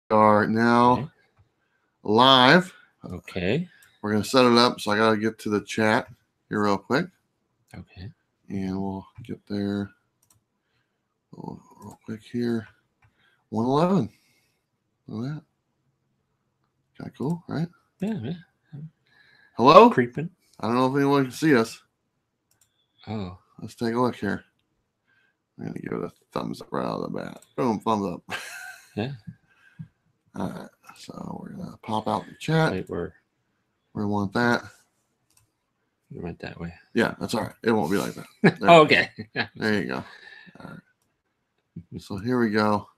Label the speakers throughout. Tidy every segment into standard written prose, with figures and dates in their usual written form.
Speaker 1: are now live.
Speaker 2: Okay.
Speaker 1: We're going to set it up, so I got to get to the chat here real quick.
Speaker 2: Okay.
Speaker 1: And we'll get there real quick here. 111. Look at that. Kind of cool, right?
Speaker 2: Yeah.
Speaker 1: Hello?
Speaker 2: Creeping.
Speaker 1: I don't know if anyone can see us.
Speaker 2: Oh.
Speaker 1: Let's take a look here. I'm going to give it a thumbs up right out of the bat. Boom, thumbs up.
Speaker 2: Yeah.
Speaker 1: All right. So we're going to pop out the chat.
Speaker 2: Wait,
Speaker 1: we want that.
Speaker 2: You went that way.
Speaker 1: Yeah, that's all right. It won't be like that.
Speaker 2: Oh, okay.
Speaker 1: There you go. All right. So here we go.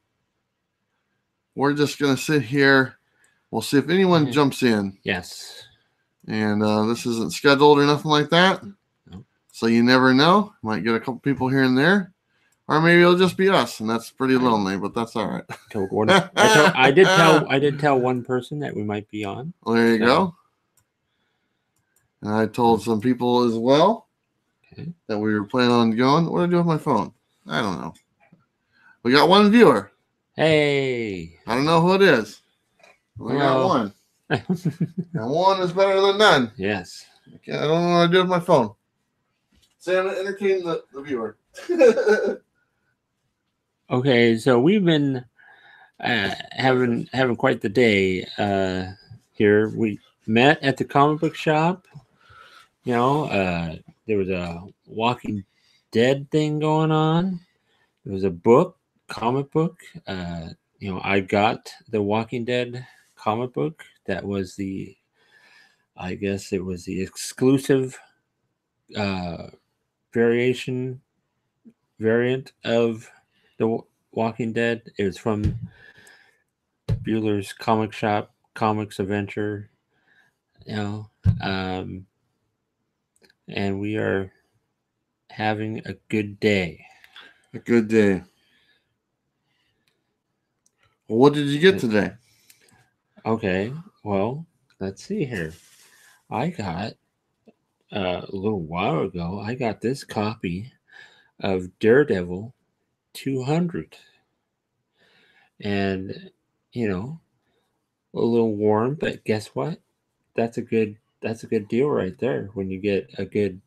Speaker 1: We're just going to sit here. We'll see if anyone jumps in.
Speaker 2: Yes.
Speaker 1: And this isn't scheduled or nothing like that.
Speaker 2: No.
Speaker 1: So you never know. Might get a couple people here and there. Or maybe it'll just be us, and that's pretty lonely, but that's all right.
Speaker 2: I did tell one person that we might be on.
Speaker 1: Well, there you go. And I told some people as well that we were planning on going. What do I do with my phone? I don't know. We got one viewer.
Speaker 2: Hey.
Speaker 1: I don't know who it is. We got one. And one is better than none.
Speaker 2: Yes.
Speaker 1: I don't know what I do with my phone. Say I'm going to entertain the viewer.
Speaker 2: Okay, so we've been having quite the day here. We met at the comic book shop. You know, there was a Walking Dead thing going on. There was a comic book. You know, I got the Walking Dead comic book. That was I guess it was the exclusive variant of the Walking Dead. It was from Bueller's Comic Shop, Comics Adventure. You know, and we are having a good day.
Speaker 1: A good day. Well, what did you get today?
Speaker 2: Okay, well, let's see here. I got a little while ago. I got this copy of Daredevil 200, and you know, a little warm, but guess what? That's a good deal right there when you get a good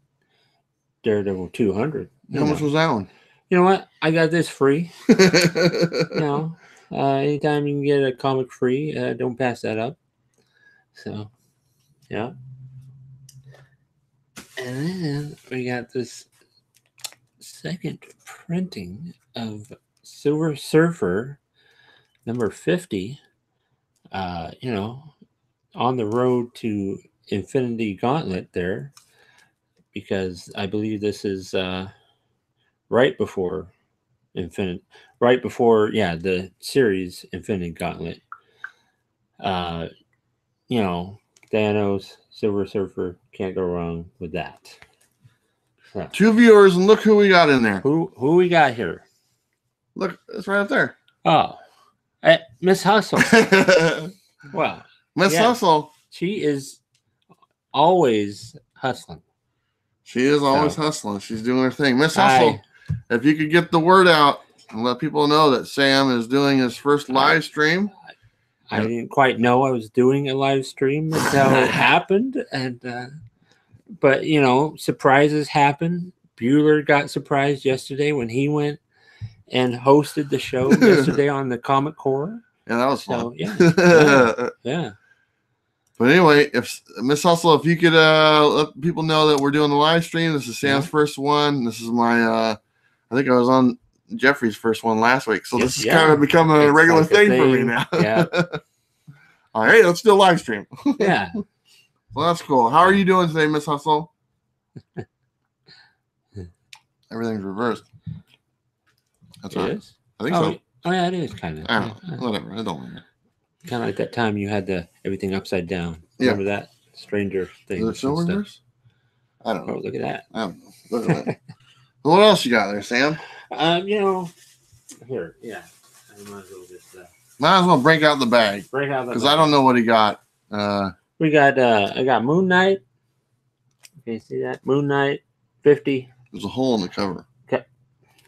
Speaker 2: Daredevil 200.
Speaker 1: How much was that one?
Speaker 2: You know what? I got this free. You know, anytime you can get a comic free, don't pass that up. So, yeah. And then we got this second printing of Silver Surfer number 50. You know, on the road to Infinity Gauntlet there, because I believe this is right before the series Infinity Gauntlet. You know, Thanos, Silver Surfer, can't go wrong with that. So, 2
Speaker 1: viewers, and look who we got in there.
Speaker 2: Who we got here?
Speaker 1: Look, it's right up there.
Speaker 2: Oh, Miss Hustle. Well,
Speaker 1: Miss Hustle.
Speaker 2: She is always hustling.
Speaker 1: She is always hustling. She's doing her thing. Miss Hustle, if you could get the word out and let people know that Sam is doing his first live stream.
Speaker 2: I didn't quite know I was doing a live stream until it happened. And but, you know, surprises happen. Bueller got surprised yesterday when he went and hosted the show yesterday on the Comic Core.
Speaker 1: Yeah, that was fun.
Speaker 2: So, yeah.
Speaker 1: But anyway, if Miss Hustle, if you could let people know that we're doing the live stream. This is Sam's first one. This is my I think I was on Jeffrey's first one last week. So this is kind of become a regular thing for me now.
Speaker 2: Yeah.
Speaker 1: All right, let's do a live stream.
Speaker 2: Yeah.
Speaker 1: Well, that's cool. How are you doing today, Miss Hustle? Everything's reversed. That's right. I think so.
Speaker 2: Oh, yeah, it is kind of.
Speaker 1: I don't know. Whatever. I don't know.
Speaker 2: Kind of like that time you had everything upside down. Remember that? Stranger Things.
Speaker 1: Is it still reversed? I don't know.
Speaker 2: Oh, look at that.
Speaker 1: I don't know. Look at that. What else you got there, Sam?
Speaker 2: You know, here, yeah. I might as well just.
Speaker 1: Might as well break out the bag. Because I don't know what he got.
Speaker 2: We got. I got Moon Knight. Can you see that? Moon Knight 50.
Speaker 1: There's a hole in the cover.
Speaker 2: Okay.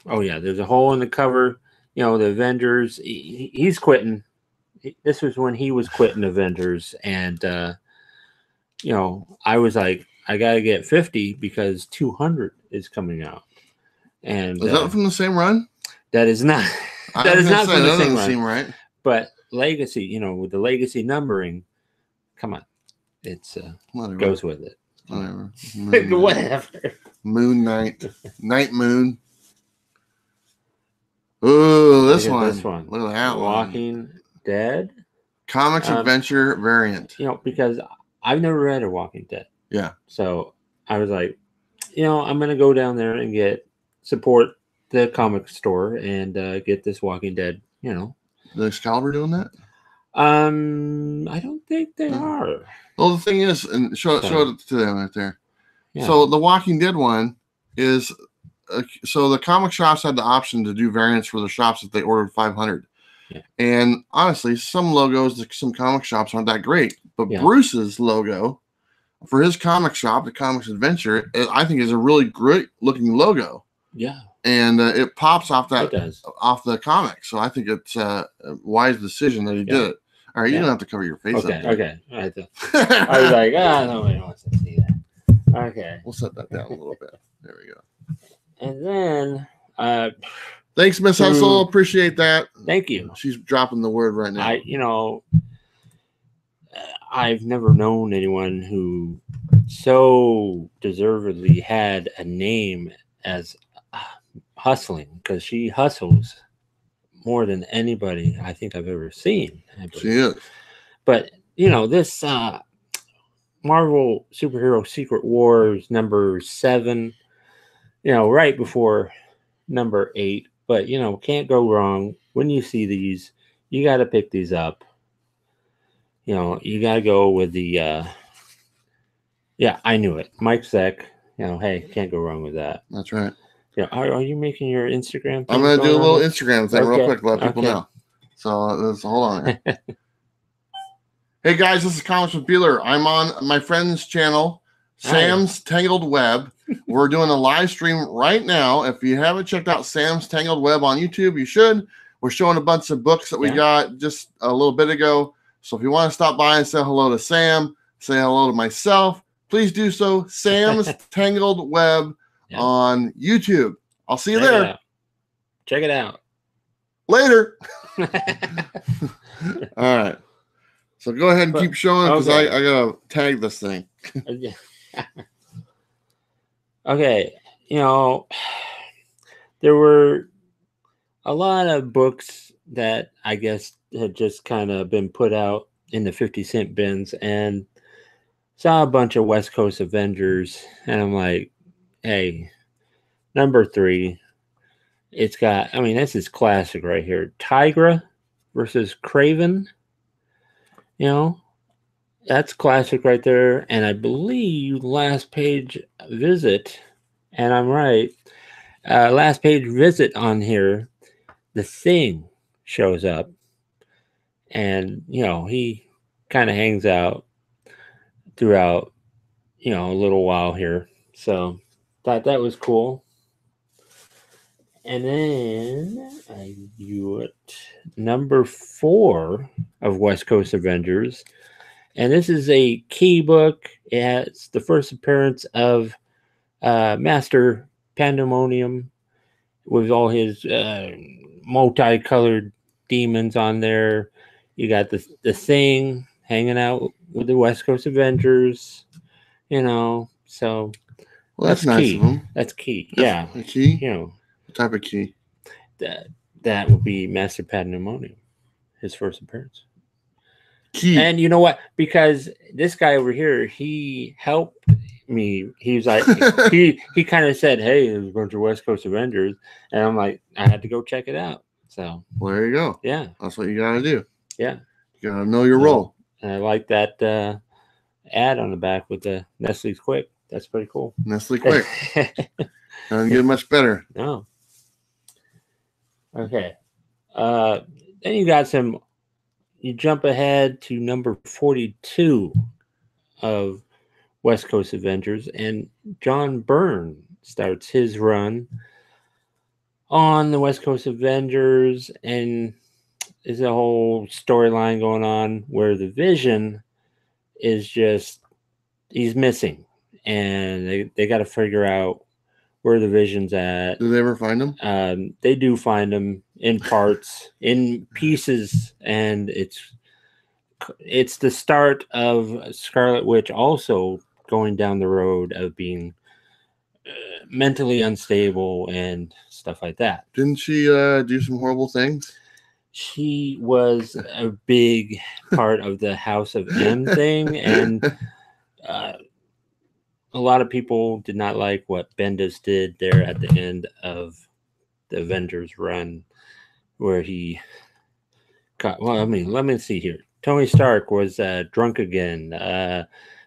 Speaker 2: Oh yeah, there's a hole in the cover. You know, the Avengers. He's quitting. this was when he was quitting Avengers, and I was like, I gotta get 50 because 200 is coming out, and
Speaker 1: is that from the same run?
Speaker 2: That is not. That is not from the same run.
Speaker 1: Seem right.
Speaker 2: But Legacy, with the Legacy numbering, come on, it's goes with it.
Speaker 1: Whatever.
Speaker 2: Whatever.
Speaker 1: Moon Knight, Night Moon. Ooh, this one. Look at that
Speaker 2: Walking Dead.
Speaker 1: Comics Adventure variant.
Speaker 2: Because I've never read a Walking Dead.
Speaker 1: Yeah.
Speaker 2: So I was like, I'm going to go down there and support the comic store and get this Walking Dead, Is
Speaker 1: Excalibur doing that?
Speaker 2: I don't think they are.
Speaker 1: Well, the thing is, and show it to them right there.
Speaker 2: Yeah.
Speaker 1: So the Walking Dead one is, so the comic shops had the option to do variants for the shops if they ordered 500.
Speaker 2: Yeah.
Speaker 1: And honestly, some logos, some comic shops aren't that great. But Bruce's logo for his comic shop, the Comics Adventure, I think is a really great looking logo.
Speaker 2: Yeah.
Speaker 1: And it pops off off the comic. So I think it's a wise decision that he did it. All right, you don't have to cover your face.
Speaker 2: Okay. I was like, nobody wants to see that. Okay.
Speaker 1: We'll set that down a little bit. There we go.
Speaker 2: And then
Speaker 1: thanks, Miss Hustle. Appreciate that.
Speaker 2: Thank you.
Speaker 1: She's dropping the word right now.
Speaker 2: I've never known anyone who so deservedly had a name as hustling, because she hustles more than anybody I think I've ever seen.
Speaker 1: She is.
Speaker 2: But this Marvel Superhero Secret Wars number 7, right before number 8, but can't go wrong. When you see these, you got to pick these up. You got to go with the I knew it, Mike Zeck. Hey, can't go wrong with that.
Speaker 1: That's right.
Speaker 2: Yeah, are you making your Instagram?
Speaker 1: I'm gonna do a little Instagram thing real quick, let people know. So hold on here. Hey guys, this is Comics with Bueller. I'm on my friend's channel, Sam's Tangled Web. We're doing a live stream right now. If you haven't checked out Sam's Tangled Web on YouTube, you should. We're showing a bunch of books that we got just a little bit ago. So if you want to stop by and say hello to Sam, say hello to myself, please do so. Sam's Tangled Web on YouTube. I'll see you there.
Speaker 2: Check it out.
Speaker 1: Later. All right. So go ahead and keep showing because I gotta tag this thing.
Speaker 2: Okay. There were a lot of books that I guess had just kind of been put out in the 50-cent bins, and saw a bunch of West Coast Avengers, and I'm like, hey, number 3, it's got, this is classic right here. Tigra versus Craven. That's classic right there. And I believe last page visit, and I'm right, last page visit on here, the Thing shows up. And, he kind of hangs out throughout, a little while here. So thought that was cool. And then I do it number 4 of West Coast Avengers. And this is a key book. It's the first appearance of Master Pandemonium with all his multicolored demons on there. You got the Thing hanging out with the West Coast Avengers, so
Speaker 1: that's nice
Speaker 2: key.
Speaker 1: Of them.
Speaker 2: That's key.
Speaker 1: A key? What type of key?
Speaker 2: That would be Master Pandemonium, his first appearance.
Speaker 1: Key.
Speaker 2: And you know what? Because this guy over here, he helped me. He was like, he kind of said, hey, there's a bunch of West Coast Avengers. And I'm like, I had to go check it out. So
Speaker 1: well, there you go.
Speaker 2: Yeah.
Speaker 1: That's what you got to do.
Speaker 2: Yeah.
Speaker 1: You got to know your role.
Speaker 2: And I like that ad on the back with the Nestle's Quick. That's pretty cool.
Speaker 1: Nestle Quick. Doesn't get much better.
Speaker 2: No. Okay. Then you jump ahead to number 42 of West Coast Avengers, and John Byrne starts his run on the West Coast Avengers, and is a whole storyline going on where the Vision is just he's missing, and they got to figure out where the Vision's at.
Speaker 1: Do they ever find him?
Speaker 2: They do find him in parts, in pieces, and it's the start of Scarlet Witch also going down the road of being mentally unstable and stuff like that.
Speaker 1: Didn't she do some horrible things?
Speaker 2: She was a big part of the House of M thing, and a lot of people did not like what Bendis did there at the end of the Avengers run, where he got. Well, I mean, let me see here. Tony Stark was drunk again.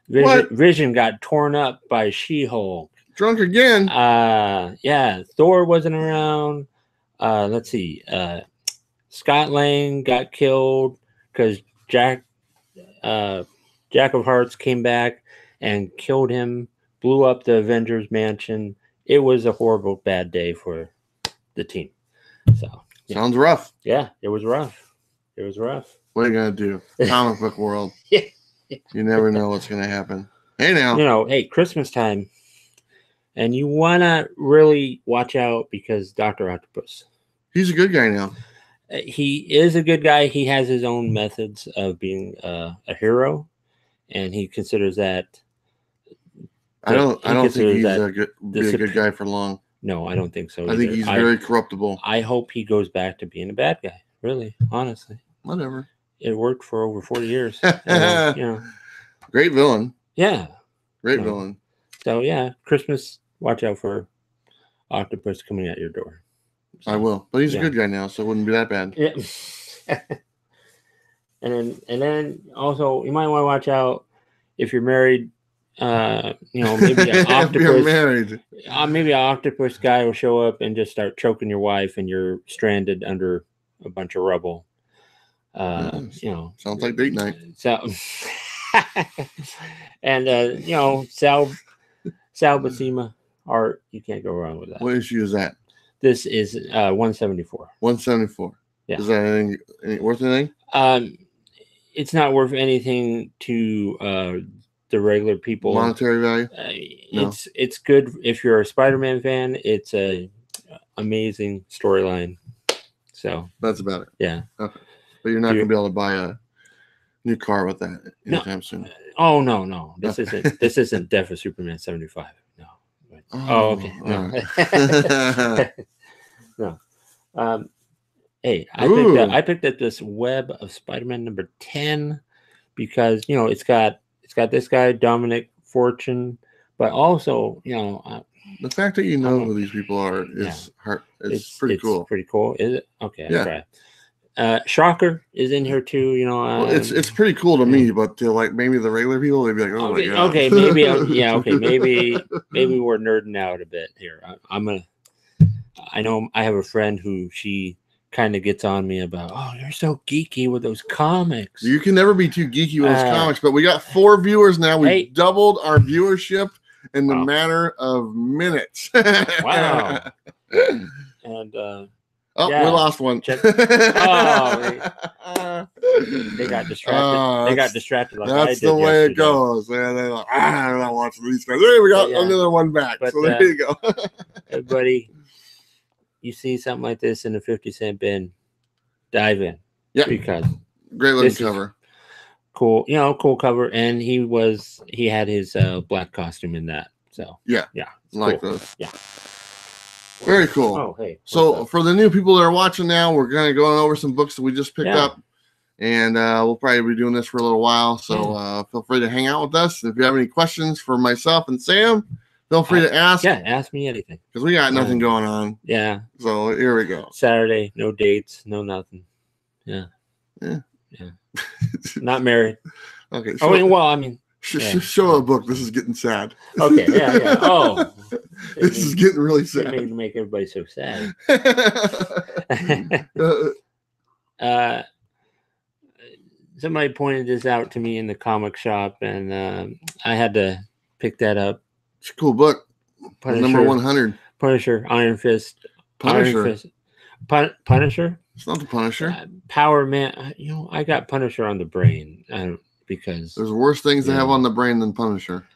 Speaker 2: Vision got torn up by She-Hulk.
Speaker 1: Drunk again?
Speaker 2: Yeah. Thor wasn't around. Let's see. Scott Lang got killed because Jack of Hearts came back and killed him, blew up the Avengers mansion. It was a horrible, bad day for the team. So
Speaker 1: yeah. Sounds rough.
Speaker 2: Yeah, it was rough. It was rough.
Speaker 1: What are you gonna do? Comic book world. Yeah. You never know what's gonna happen. Hey now.
Speaker 2: Hey, Christmas time. And you wanna really watch out because Dr. Octopus.
Speaker 1: He's a good guy now.
Speaker 2: He is a good guy. He has his own methods of being a hero, and he considers that.
Speaker 1: I don't think he's a good guy for long.
Speaker 2: No, I don't think so.
Speaker 1: I think he's very corruptible.
Speaker 2: I hope he goes back to being a bad guy. Really, honestly.
Speaker 1: Whatever.
Speaker 2: It worked for over 40 years.
Speaker 1: Great villain.
Speaker 2: Yeah.
Speaker 1: Great villain.
Speaker 2: So yeah, Christmas. Watch out for Octopus coming at your door. So,
Speaker 1: I will, but he's a good guy now, so it wouldn't be that bad.
Speaker 2: Yeah. and then also you might want to watch out if you're married. Maybe an octopus.
Speaker 1: You're married.
Speaker 2: Maybe an octopus guy will show up and just start choking your wife, and you're stranded under a bunch of rubble.
Speaker 1: Sounds like date night.
Speaker 2: So, and Sal Buscema art, you can't go wrong with that.
Speaker 1: What issue is that?
Speaker 2: This is 174.
Speaker 1: 174. Yeah. Is that worth anything?
Speaker 2: It's not worth anything to the regular people.
Speaker 1: Monetary value?
Speaker 2: No. It's good if you're a Spider-Man fan. It's a amazing storyline. So
Speaker 1: that's about it.
Speaker 2: Yeah.
Speaker 1: Okay. But you're not going to be able to buy a new car with that anytime soon.
Speaker 2: Oh no. This isn't Death of Superman 75. No. Okay. No. Right. No. Hey, I picked up this Web of Spider-Man number 10 because it's got this guy Dominic Fortune, but also
Speaker 1: the fact that who these people are is it's pretty cool.
Speaker 2: Pretty cool, is it? Okay, yeah. Shocker is in here too.
Speaker 1: Well, it's pretty cool to me, but to maybe the regular people, they'd be like, "Oh my god."
Speaker 2: Okay, maybe maybe we're nerding out a bit here. I know I have a friend who she kind of gets on me about, oh, you're so geeky with those comics.
Speaker 1: You can never be too geeky with those comics, but we got 4 viewers now. We doubled our viewership in the matter of minutes.
Speaker 2: Wow. And
Speaker 1: we lost one.
Speaker 2: They got distracted. They got distracted. Like
Speaker 1: that's the way it goes. Man, they're like, I'm not watching these guys. Hey, we got another one back. But, so there you go.
Speaker 2: Everybody, you see something like this in the 50-cent bin, dive in.
Speaker 1: Yeah.
Speaker 2: Because
Speaker 1: great looking cover.
Speaker 2: Cool. Cool cover. And he had his black costume in that. So yeah.
Speaker 1: Like
Speaker 2: cool.
Speaker 1: those.
Speaker 2: Yeah.
Speaker 1: Very cool.
Speaker 2: Oh, hey.
Speaker 1: So for the new people that are watching now, we're going to go over some books that we just picked up. And we'll probably be doing this for a little while. So feel free to hang out with us. If you have any questions for myself and Sam, feel free to ask.
Speaker 2: Yeah, ask me anything.
Speaker 1: Because we got nothing going on.
Speaker 2: Yeah.
Speaker 1: So here we go.
Speaker 2: Saturday, no dates, no nothing. Yeah. Not married.
Speaker 1: Okay.
Speaker 2: Show
Speaker 1: a book. This is getting sad.
Speaker 2: Okay. Yeah. Oh.
Speaker 1: This is getting really sad.
Speaker 2: It make everybody so sad. Somebody pointed this out to me in the comic shop, and I had to pick that up.
Speaker 1: It's a cool book.
Speaker 2: Punisher,
Speaker 1: number 100.
Speaker 2: Punisher, Iron Fist.
Speaker 1: Punisher.
Speaker 2: Punisher?
Speaker 1: It's not the Punisher.
Speaker 2: Power Man. I got Punisher on the brain because
Speaker 1: there's worse things to have on the brain than Punisher.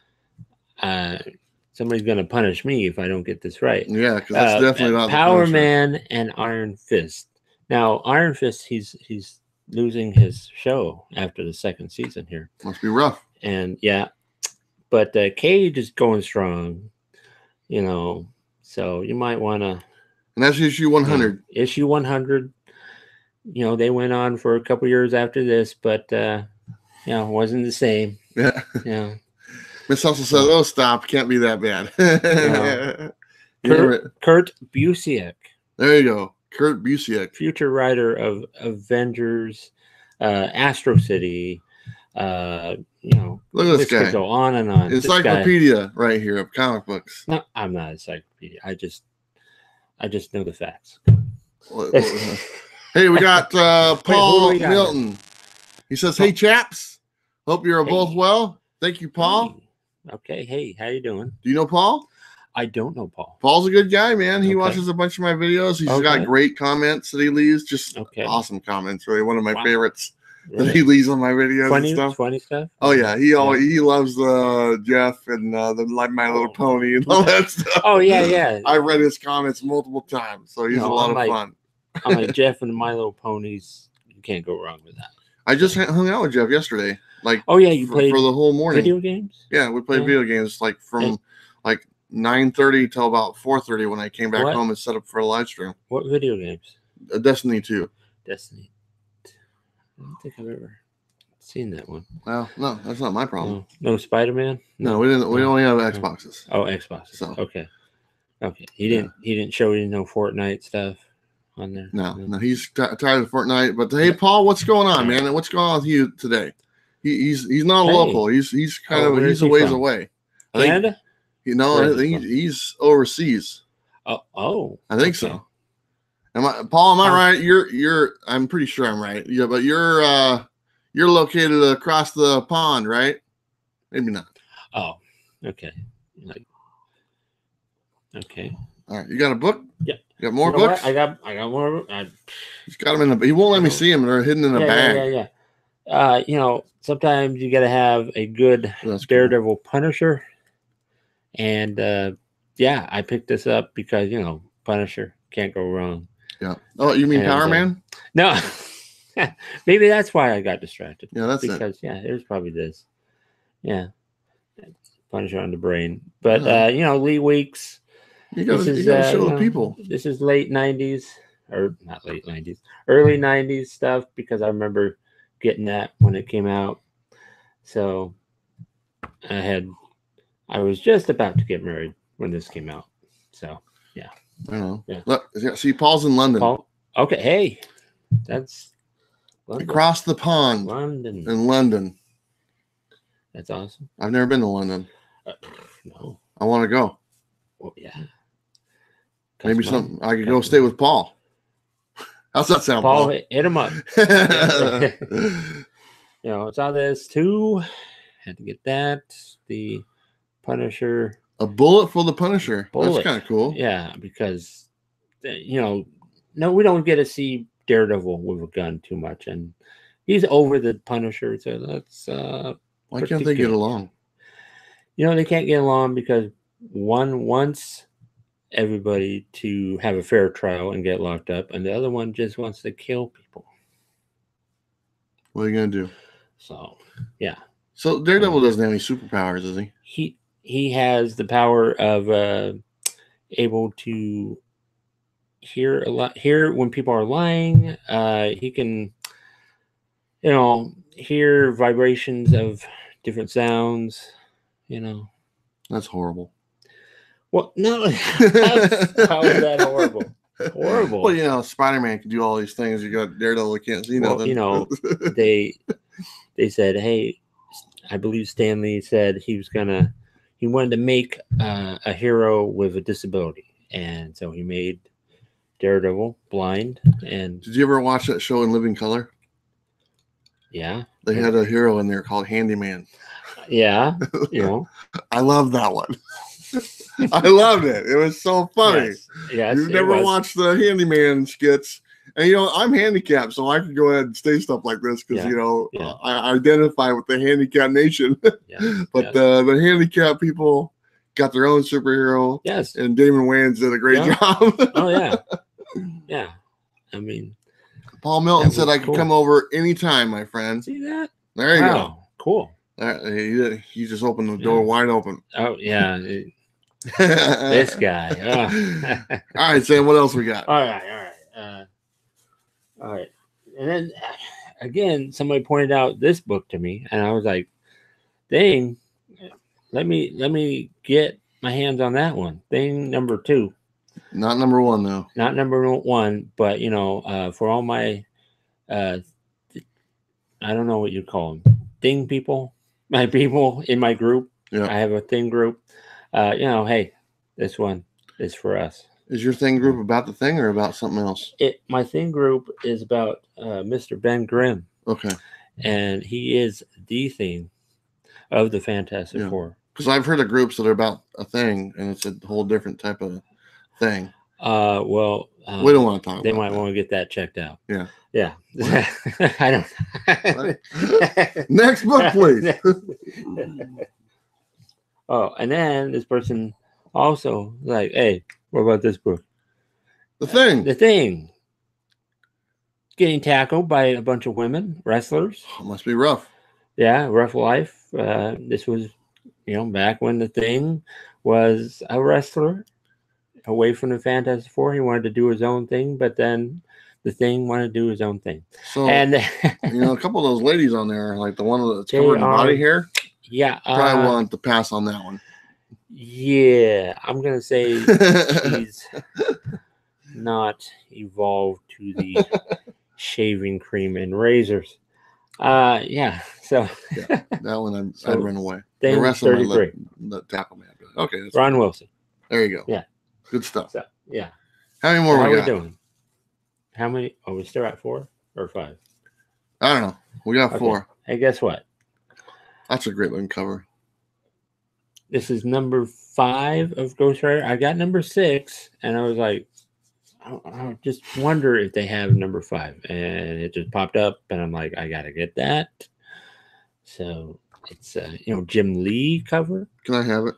Speaker 2: Somebody's gonna punish me if I don't get this right.
Speaker 1: Yeah, because that's definitely not
Speaker 2: Power
Speaker 1: the
Speaker 2: Man and Iron Fist. Now, Iron Fist, he's losing his show after the second season here.
Speaker 1: Must be rough.
Speaker 2: And yeah, but Cage is going strong. So you might want to.
Speaker 1: And that's issue 100.
Speaker 2: Issue 100. They went on for a couple years after this, but it wasn't the same.
Speaker 1: Yeah.
Speaker 2: Yeah.
Speaker 1: Miss Hustle says, "Oh, stop! Can't be that bad."
Speaker 2: Kurt Busiek.
Speaker 1: There you go, Kurt Busiek,
Speaker 2: future writer of Avengers, Astro City. Look
Speaker 1: at this guy.
Speaker 2: Could go on and on.
Speaker 1: Encyclopedia right here of comic books.
Speaker 2: No, I'm not an encyclopedia. I just know the facts.
Speaker 1: Hey, we got Paul Milton. He says, "Hey, chaps, hope you're both well. Thank you, Paul."
Speaker 2: Hey. Okay. Hey, how you doing?
Speaker 1: Do you know Paul?
Speaker 2: I don't know Paul.
Speaker 1: Paul's a good guy, man. He watches a bunch of my videos. He's got great comments that he leaves. Just awesome comments. Really, one of my favorites that he leaves on my videos and stuff.
Speaker 2: Funny stuff.
Speaker 1: Oh yeah, he loves Jeff and the My Little Pony and all that stuff.
Speaker 2: Oh yeah.
Speaker 1: I read his comments multiple times, so he's a lot of fun.
Speaker 2: I'm like Jeff and the My Little Ponies. You can't go wrong with that.
Speaker 1: I just hung out with Jeff yesterday.
Speaker 2: You played
Speaker 1: for the whole morning.
Speaker 2: Video games?
Speaker 1: Yeah, we played video games from 9:30 till about 4:30 when I came back home and set up for a live stream.
Speaker 2: What video games?
Speaker 1: Destiny 2.
Speaker 2: Destiny. I don't think I've ever seen that one.
Speaker 1: Well, no, that's not my problem.
Speaker 2: No Spider-Man?
Speaker 1: No, we didn't. We only have Xboxes.
Speaker 2: Oh, Xboxes.
Speaker 1: So
Speaker 2: okay. He didn't show you no Fortnite stuff on there.
Speaker 1: No, he's tired of Fortnite. But hey, Paul, what's going on, man? And what's going on with you today? He's not local. He's kind of he's a ways away.
Speaker 2: Canada?
Speaker 1: I think he's overseas.
Speaker 2: Oh.
Speaker 1: I think so. Paul? Am I right? You're. I'm pretty sure I'm right. Yeah, but you're located across the pond, right? Maybe not.
Speaker 2: Oh, okay. Okay.
Speaker 1: All right. You got a book?
Speaker 2: Yeah.
Speaker 1: You got more books?
Speaker 2: I got more.
Speaker 1: He's got them in the. He won't let me see them. They're hidden in a bag.
Speaker 2: Yeah. Sometimes you got to have a good Daredevil Punisher. And I picked this up because Punisher can't go wrong.
Speaker 1: Yeah. Oh, you mean Power Man?
Speaker 2: No. Maybe that's why I got distracted.
Speaker 1: Yeah, that's
Speaker 2: because it was probably this. Yeah. Punisher on the brain. But Lee Weeks.
Speaker 1: You gotta show the people.
Speaker 2: This is late 90s, or not late 90s, early 90s stuff, because I remember getting that when it came out. So I was just about to get married when this came out. So yeah.
Speaker 1: I don't know.
Speaker 2: Yeah.
Speaker 1: Look, see, Paul's in London.
Speaker 2: Okay. Hey, that's
Speaker 1: London. Across the pond. In London.
Speaker 2: That's awesome.
Speaker 1: I've never been to London.
Speaker 2: No.
Speaker 1: I want to go.
Speaker 2: Well, yeah.
Speaker 1: Maybe something I could go stay with Paul. How's that sound, Paul?
Speaker 2: Hit him up. It's on this too. Had to get that. The Punisher.
Speaker 1: A bullet for the Punisher.
Speaker 2: Bullet.
Speaker 1: That's kind of cool.
Speaker 2: Yeah, because no, we don't get to see Daredevil with a gun too much, and he's over the Punisher. So that's
Speaker 1: why can't they get along?
Speaker 2: They can't get along because one wants everybody to have a fair trial and get locked up, and the other one just wants to kill people.
Speaker 1: What are you gonna do?
Speaker 2: So yeah.
Speaker 1: So Daredevil doesn't have any superpowers, does he?
Speaker 2: He has the power of able to hear when people are lying. He can hear vibrations of different sounds.
Speaker 1: That's horrible.
Speaker 2: Well, no, how is that horrible? Horrible.
Speaker 1: Well, Spider-Man can do all these things. You got Daredevil, can't see nothing.
Speaker 2: They said, hey, I believe Stan Lee said he wanted to make a hero with a disability, and so he made Daredevil blind. And
Speaker 1: did you ever watch that show In Living Color?
Speaker 2: Yeah,
Speaker 1: they had a hero in there called Handyman.
Speaker 2: Yeah,
Speaker 1: I love that one. I loved it. It was so funny.
Speaker 2: Yes,
Speaker 1: you've never watched the Handyman skits, And I'm handicapped, so I can go ahead and say stuff like this because I identify with the handicapped nation. But the handicapped people got their own superhero.
Speaker 2: Yes.
Speaker 1: And Damon Wayans did a great job.
Speaker 2: Oh yeah. Yeah. I mean,
Speaker 1: Paul Milton said I could come over anytime, my friend.
Speaker 2: See that?
Speaker 1: There you go.
Speaker 2: Cool.
Speaker 1: He just opened the door wide open.
Speaker 2: Oh yeah. This guy. Oh.
Speaker 1: All right, Sam. What else we got?
Speaker 2: All right. And then again, somebody pointed out this book to me, and I was like, "Dang, let me get my hands on that one." Thing number 2.
Speaker 1: Not number 1 though.
Speaker 2: Not number 1, but for all my, I don't know what you call them, thing people, my people in my group.
Speaker 1: Yeah.
Speaker 2: I have a thing group. Hey, this one is for us.
Speaker 1: Is your thing group about the thing or about something else?
Speaker 2: My thing group is about Mr. Ben Grimm.
Speaker 1: Okay.
Speaker 2: And he is the thing of the Fantastic Four.
Speaker 1: Because I've heard of groups that are about a thing, and it's a whole different type of thing.
Speaker 2: We don't
Speaker 1: want to talk about
Speaker 2: They might want to get that checked out.
Speaker 1: Yeah.
Speaker 2: Yeah. I
Speaker 1: don't. Next book, please.
Speaker 2: Oh, and then this person also like, hey, what about this book?
Speaker 1: The Thing.
Speaker 2: The Thing. Getting tackled by a bunch of women, wrestlers.
Speaker 1: Oh, must be rough.
Speaker 2: Yeah, rough life. This was, back when The Thing was a wrestler away from the Fantastic Four. He wanted to do his own thing, but then The Thing wanted to do his own thing.
Speaker 1: So, and a couple of those ladies on there, like the one that's covered in body hair.
Speaker 2: Yeah.
Speaker 1: Probably want to pass on that one.
Speaker 2: Yeah, I'm going to say she's not evolved to the shaving cream and razors. Yeah, so.
Speaker 1: Yeah, that one I'd run away.
Speaker 2: The rest of them
Speaker 1: let tackle me. Okay.
Speaker 2: Ron Wilson.
Speaker 1: There you go.
Speaker 2: Yeah.
Speaker 1: Good stuff.
Speaker 2: So, yeah.
Speaker 1: How many more
Speaker 2: How
Speaker 1: we
Speaker 2: are
Speaker 1: got?
Speaker 2: we doing? How many? Oh, we still at 4 or 5?
Speaker 1: I don't know. We got 4.
Speaker 2: Hey, guess what?
Speaker 1: That's a great looking cover.
Speaker 2: This is number 5 of Ghost Rider. I got number 6, and I was like, I just wonder if they have number 5, and it just popped up, and I'm like, I gotta get that. So it's Jim Lee cover.
Speaker 1: Can I have it?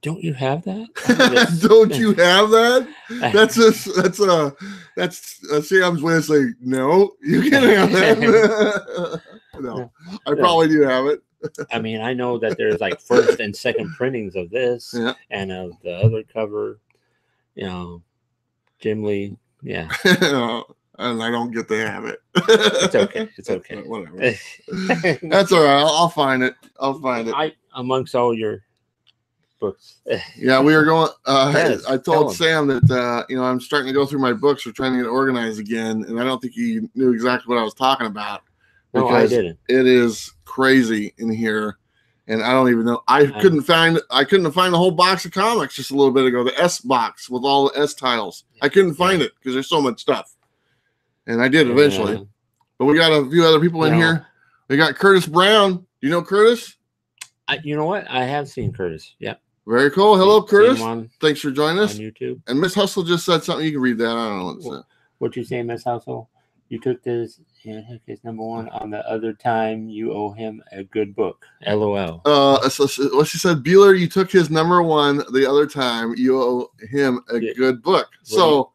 Speaker 2: Don't you have that?
Speaker 1: Don't you have that? That's Sam's way to say no. You can't have that. No, I probably do have it.
Speaker 2: I mean, I know that there's like first and second printings of this and of the other cover. Jim Lee. Yeah.
Speaker 1: And I don't get to have it.
Speaker 2: It's okay. It's okay.
Speaker 1: Whatever. That's all right. I'll find it.
Speaker 2: Amongst all your books.
Speaker 1: Yeah, we were going.
Speaker 2: Yes,
Speaker 1: I told Sam that I'm starting to go through my books. We're trying to get organized again, and I don't think he knew exactly what I was talking about.
Speaker 2: No, I didn't.
Speaker 1: It is crazy in here, and I don't even know. I couldn't find the whole box of comics just a little bit ago. The S box with all the S titles. I couldn't find it because there's so much stuff, and I did eventually. But we got a few other people in here. We got Curtis Brown. You know Curtis?
Speaker 2: You know what? I have seen Curtis. Yeah.
Speaker 1: Very cool. Hello, Curtis. Thanks for joining us
Speaker 2: on YouTube.
Speaker 1: And Miss Hustle just said something. You can read that. I don't know what it said.
Speaker 2: What you say, Miss Hustle? You took this. Yeah, his number 1 on the other time. You owe him a good book. LOL.
Speaker 1: So what she said, Bueller, you took his number 1 the other time. You owe him a good book. So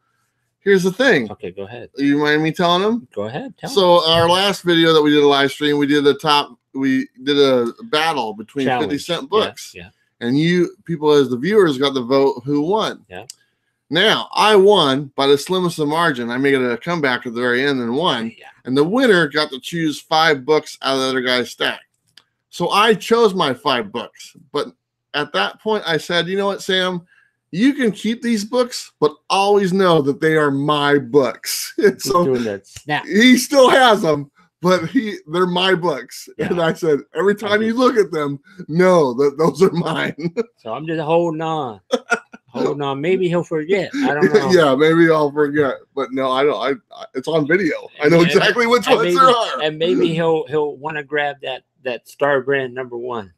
Speaker 1: here's the thing.
Speaker 2: Okay, go ahead.
Speaker 1: You mind me telling him?
Speaker 2: Go ahead.
Speaker 1: So our last video that we did a live stream, we did a battle between 50-cent books.
Speaker 2: Yeah.
Speaker 1: And you people as the viewers got the vote who won.
Speaker 2: Yeah.
Speaker 1: Now, I won by the slimmest of margin. I made a comeback at the very end and won.
Speaker 2: Yeah.
Speaker 1: And the winner got to choose 5 books out of the other guy's stack. So I chose my 5 books. But at that point, I said, you know what, Sam? You can keep these books, but always know that they are my books. So
Speaker 2: doing that snap.
Speaker 1: He still has them, but they're my books. Yeah. And I said, every time you look at them, know that those are mine.
Speaker 2: So I'm just holding on. Maybe he'll forget. I don't know.
Speaker 1: Yeah, maybe I'll forget. But no, I don't. It's on video. I know exactly which ones there are.
Speaker 2: And maybe he'll want to grab that Star Brand number 1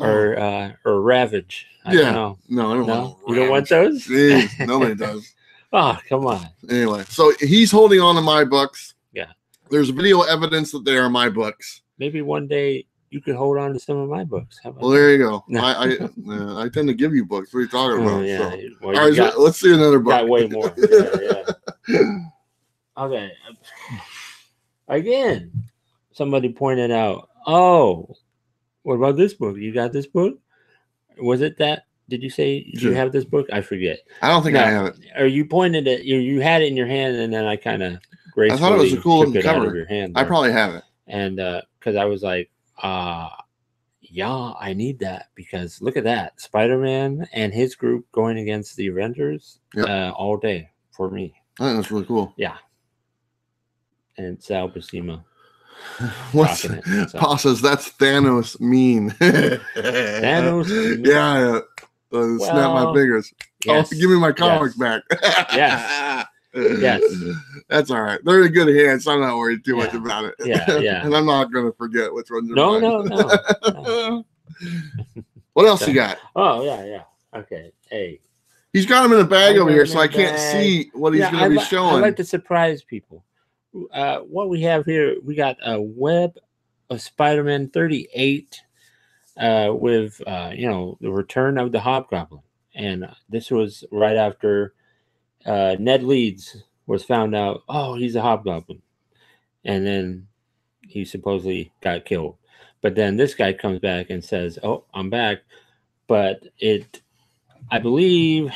Speaker 2: or Ravage. I don't know.
Speaker 1: No, I don't want
Speaker 2: You don't want those?
Speaker 1: Jeez, nobody does.
Speaker 2: Oh, come on.
Speaker 1: Anyway, so he's holding on to my books.
Speaker 2: Yeah.
Speaker 1: There's video evidence that they are my books.
Speaker 2: Maybe one day you could hold on to some of my books. How about
Speaker 1: Well, there you go.
Speaker 2: No.
Speaker 1: I tend to give you books. What are you talking about?
Speaker 2: yeah.
Speaker 1: So.
Speaker 2: Well,
Speaker 1: All right, let's see another book.
Speaker 2: Got way more. Yeah. Okay. Again, somebody pointed out, oh, what about this book? You got this book? Was it that? Did you say you have this book? I forget.
Speaker 1: I don't think I have it.
Speaker 2: Or you pointed it, you had it in your hand, and then I kind of gracefully
Speaker 1: I thought it was a cool looking cover.
Speaker 2: Out of your hand there.
Speaker 1: I probably have it.
Speaker 2: And because I was like, yeah, I need that because look at that. Spider-Man and his group going against the Avengers all day for me.
Speaker 1: I think that's really cool.
Speaker 2: Yeah. And Sal Buscema.
Speaker 1: What's Paul says that's Thanos mean.
Speaker 2: Thanos?
Speaker 1: Yeah. Snap my fingers. Yes. Oh, give me my comics back.
Speaker 2: Yes. Yes.
Speaker 1: That's all right. They're in good hands, so I'm not worried too much about it.
Speaker 2: Yeah.
Speaker 1: And I'm not going to forget which ones are
Speaker 2: mine.
Speaker 1: No. What else you got?
Speaker 2: Oh, yeah. Okay. Hey.
Speaker 1: He's got them in a bag over here, so I can't see what he's going to be showing.
Speaker 2: I like to surprise people. What we have here, we got a Web of Spider-Man 38 with, the return of the Hobgoblin. And this was right after Ned Leeds was found out, oh, he's a Hobgoblin. And then he supposedly got killed. But then this guy comes back and says, oh, I'm back. But I believe,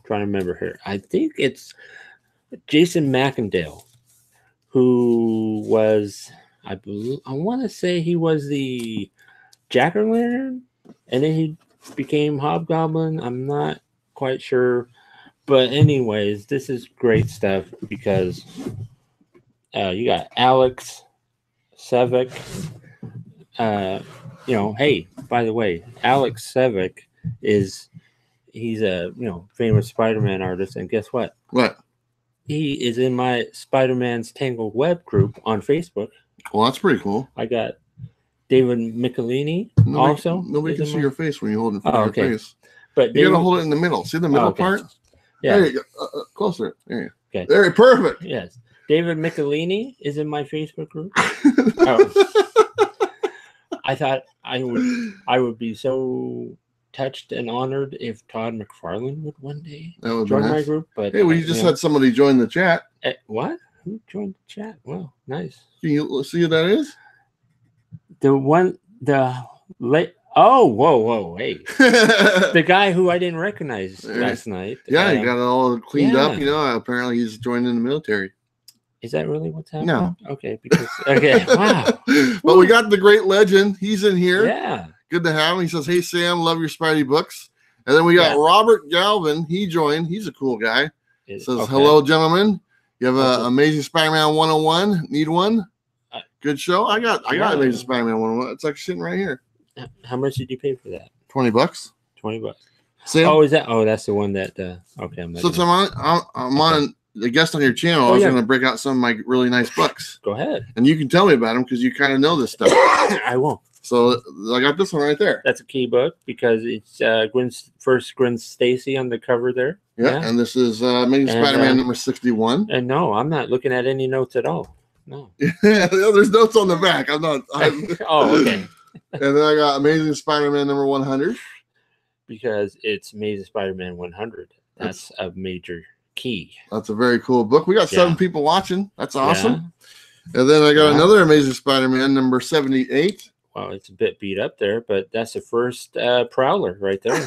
Speaker 2: trying to remember here, I think it's Jason McIndale, who was, I want to say he was the Jack-o'-lantern, and then he became Hobgoblin. I'm not quite sure. But anyways, this is great stuff because you got Alex Savick. Hey, by the way, Alex Savick he's a famous Spider-Man artist, and guess what?
Speaker 1: What?
Speaker 2: He is in my Spider-Man's Tangled Web group on Facebook.
Speaker 1: Well, that's pretty cool.
Speaker 2: I got David Michelini also.
Speaker 1: Nobody can see your face when you hold it in front of your face.
Speaker 2: But
Speaker 1: you got to hold it in the middle. See the middle part?
Speaker 2: Yeah.
Speaker 1: There you go. Closer. There you
Speaker 2: go. Okay.
Speaker 1: Very perfect.
Speaker 2: Yes. David Michelini is in my Facebook group. I thought I would be so touched and honored if Todd McFarlane would one day join my group. But
Speaker 1: hey, we just had somebody join the chat.
Speaker 2: What? Who joined the chat? Wow, nice.
Speaker 1: Can you see who that is?
Speaker 2: Oh, whoa, hey. The guy who I didn't recognize last night.
Speaker 1: Yeah, he got it all cleaned up, apparently he's joined in the military.
Speaker 2: Is that really what's happening?
Speaker 1: No.
Speaker 2: Okay, wow.
Speaker 1: But we got the great legend. He's in here.
Speaker 2: Yeah.
Speaker 1: Good to have him. He says, hey, Sam, love your Spidey books. And then we got Robert Galvin. He joined. He's a cool guy. Says, hello, gentlemen. You have an Amazing Spider-Man 101. Need one? Good show. I got Amazing Spider-Man 101. It's like sitting right here.
Speaker 2: How much did you pay for that?
Speaker 1: $20.
Speaker 2: $20.
Speaker 1: Sam?
Speaker 2: Oh, is that? Oh, that's the one that. Okay, I'm
Speaker 1: on the guest on your channel. I was going to break out some of my really nice books.
Speaker 2: Go ahead.
Speaker 1: And you can tell me about them because you kind of know this stuff.
Speaker 2: I won't.
Speaker 1: So I got this one right there.
Speaker 2: That's a key book because it's Gwen Stacy on the cover there.
Speaker 1: Yeah. And this is Amazing Spider-Man number 61.
Speaker 2: And no, I'm not looking at any notes at all. No.
Speaker 1: There's notes on the back.
Speaker 2: Oh, okay.
Speaker 1: And then I got Amazing Spider-Man number 100.
Speaker 2: Because it's Amazing Spider-Man 100. That's a major key.
Speaker 1: That's a very cool book. We got 7 people watching. That's awesome. Yeah. And then I got another Amazing Spider-Man number 78.
Speaker 2: Well, it's a bit beat up there, but that's the first Prowler right there.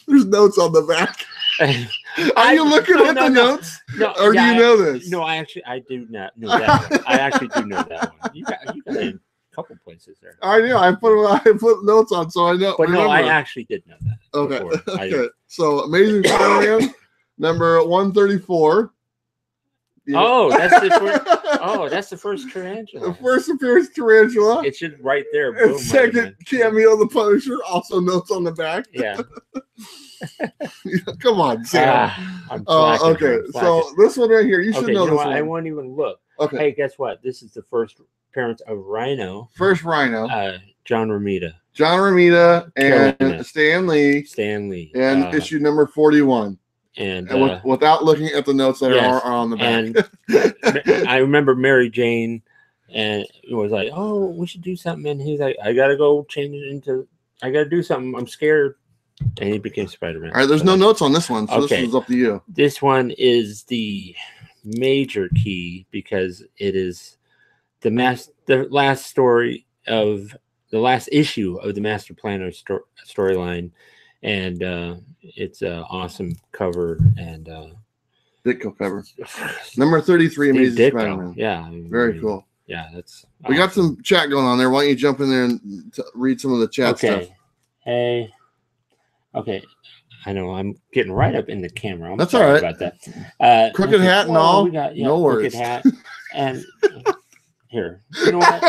Speaker 1: There's notes on the back. Are you looking at the notes?
Speaker 2: No,
Speaker 1: or do you know this?
Speaker 2: No, I do not know that one. I actually do know that one. You got it. Couple places there.
Speaker 1: I know. I put notes on, so I know.
Speaker 2: But no, I actually did know that.
Speaker 1: Okay. Okay. So Amazing Spider-Man number 134. Yeah.
Speaker 2: Oh, that's the first. Oh, that's the first tarantula.
Speaker 1: The first appearance tarantula.
Speaker 2: It's just right there.
Speaker 1: Boom, second cameo the Punisher. Also notes on the back.
Speaker 2: Yeah.
Speaker 1: Come on, Sam. Okay. So this one right here, you should know this one.
Speaker 2: I won't even look.
Speaker 1: Okay.
Speaker 2: Hey, guess what? This is the first appearance of Rhino.
Speaker 1: First Rhino.
Speaker 2: John Romita.
Speaker 1: John Romita and Stan Lee.
Speaker 2: Stan Lee.
Speaker 1: And issue number 41.
Speaker 2: And
Speaker 1: without looking at the notes that are on the back.
Speaker 2: And I remember Mary Jane, and it was like, "Oh, we should do something." And he's like, "I gotta go change it into. I gotta do something. I'm scared." And he became Spider-Man.
Speaker 1: All right, there's no notes on this one, so this is up to you.
Speaker 2: This one is the major key because it is the last story of the last issue of the Master Planner storyline, and it's an awesome cover and
Speaker 1: Ditko cover. Number 33, Amazing Spider-Man.
Speaker 2: Yeah,
Speaker 1: very cool.
Speaker 2: Yeah, that's
Speaker 1: we got some chat going on there. Why don't you jump in there and read some of the chat stuff?
Speaker 2: Hey. Okay, I know I'm getting right up in the camera. I'm
Speaker 1: That's
Speaker 2: sorry
Speaker 1: all right.
Speaker 2: about that.
Speaker 1: Crooked hat and all. No worries.
Speaker 2: Crooked hat and here. You know what?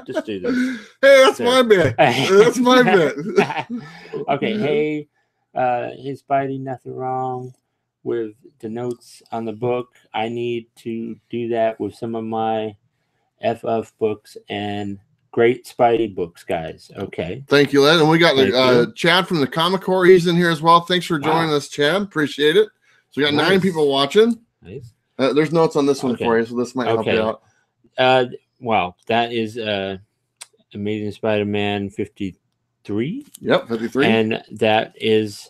Speaker 2: Just do this.
Speaker 1: Hey, that's my bit. That's my bit.
Speaker 2: Okay. Hey, Spidey. Nothing wrong with the notes on the book. I need to do that with some of my FF books and great Spidey books, guys. Okay.
Speaker 1: Thank you, Len. And we got Chad from the Comic Core. He's in here as well. Thanks for joining us, Chad. Appreciate it. So we got 9 people watching.
Speaker 2: Nice.
Speaker 1: There's notes on this one for you, so this might help you out.
Speaker 2: Wow. That is Amazing Spider-Man 53.
Speaker 1: Yep, 53.
Speaker 2: And that is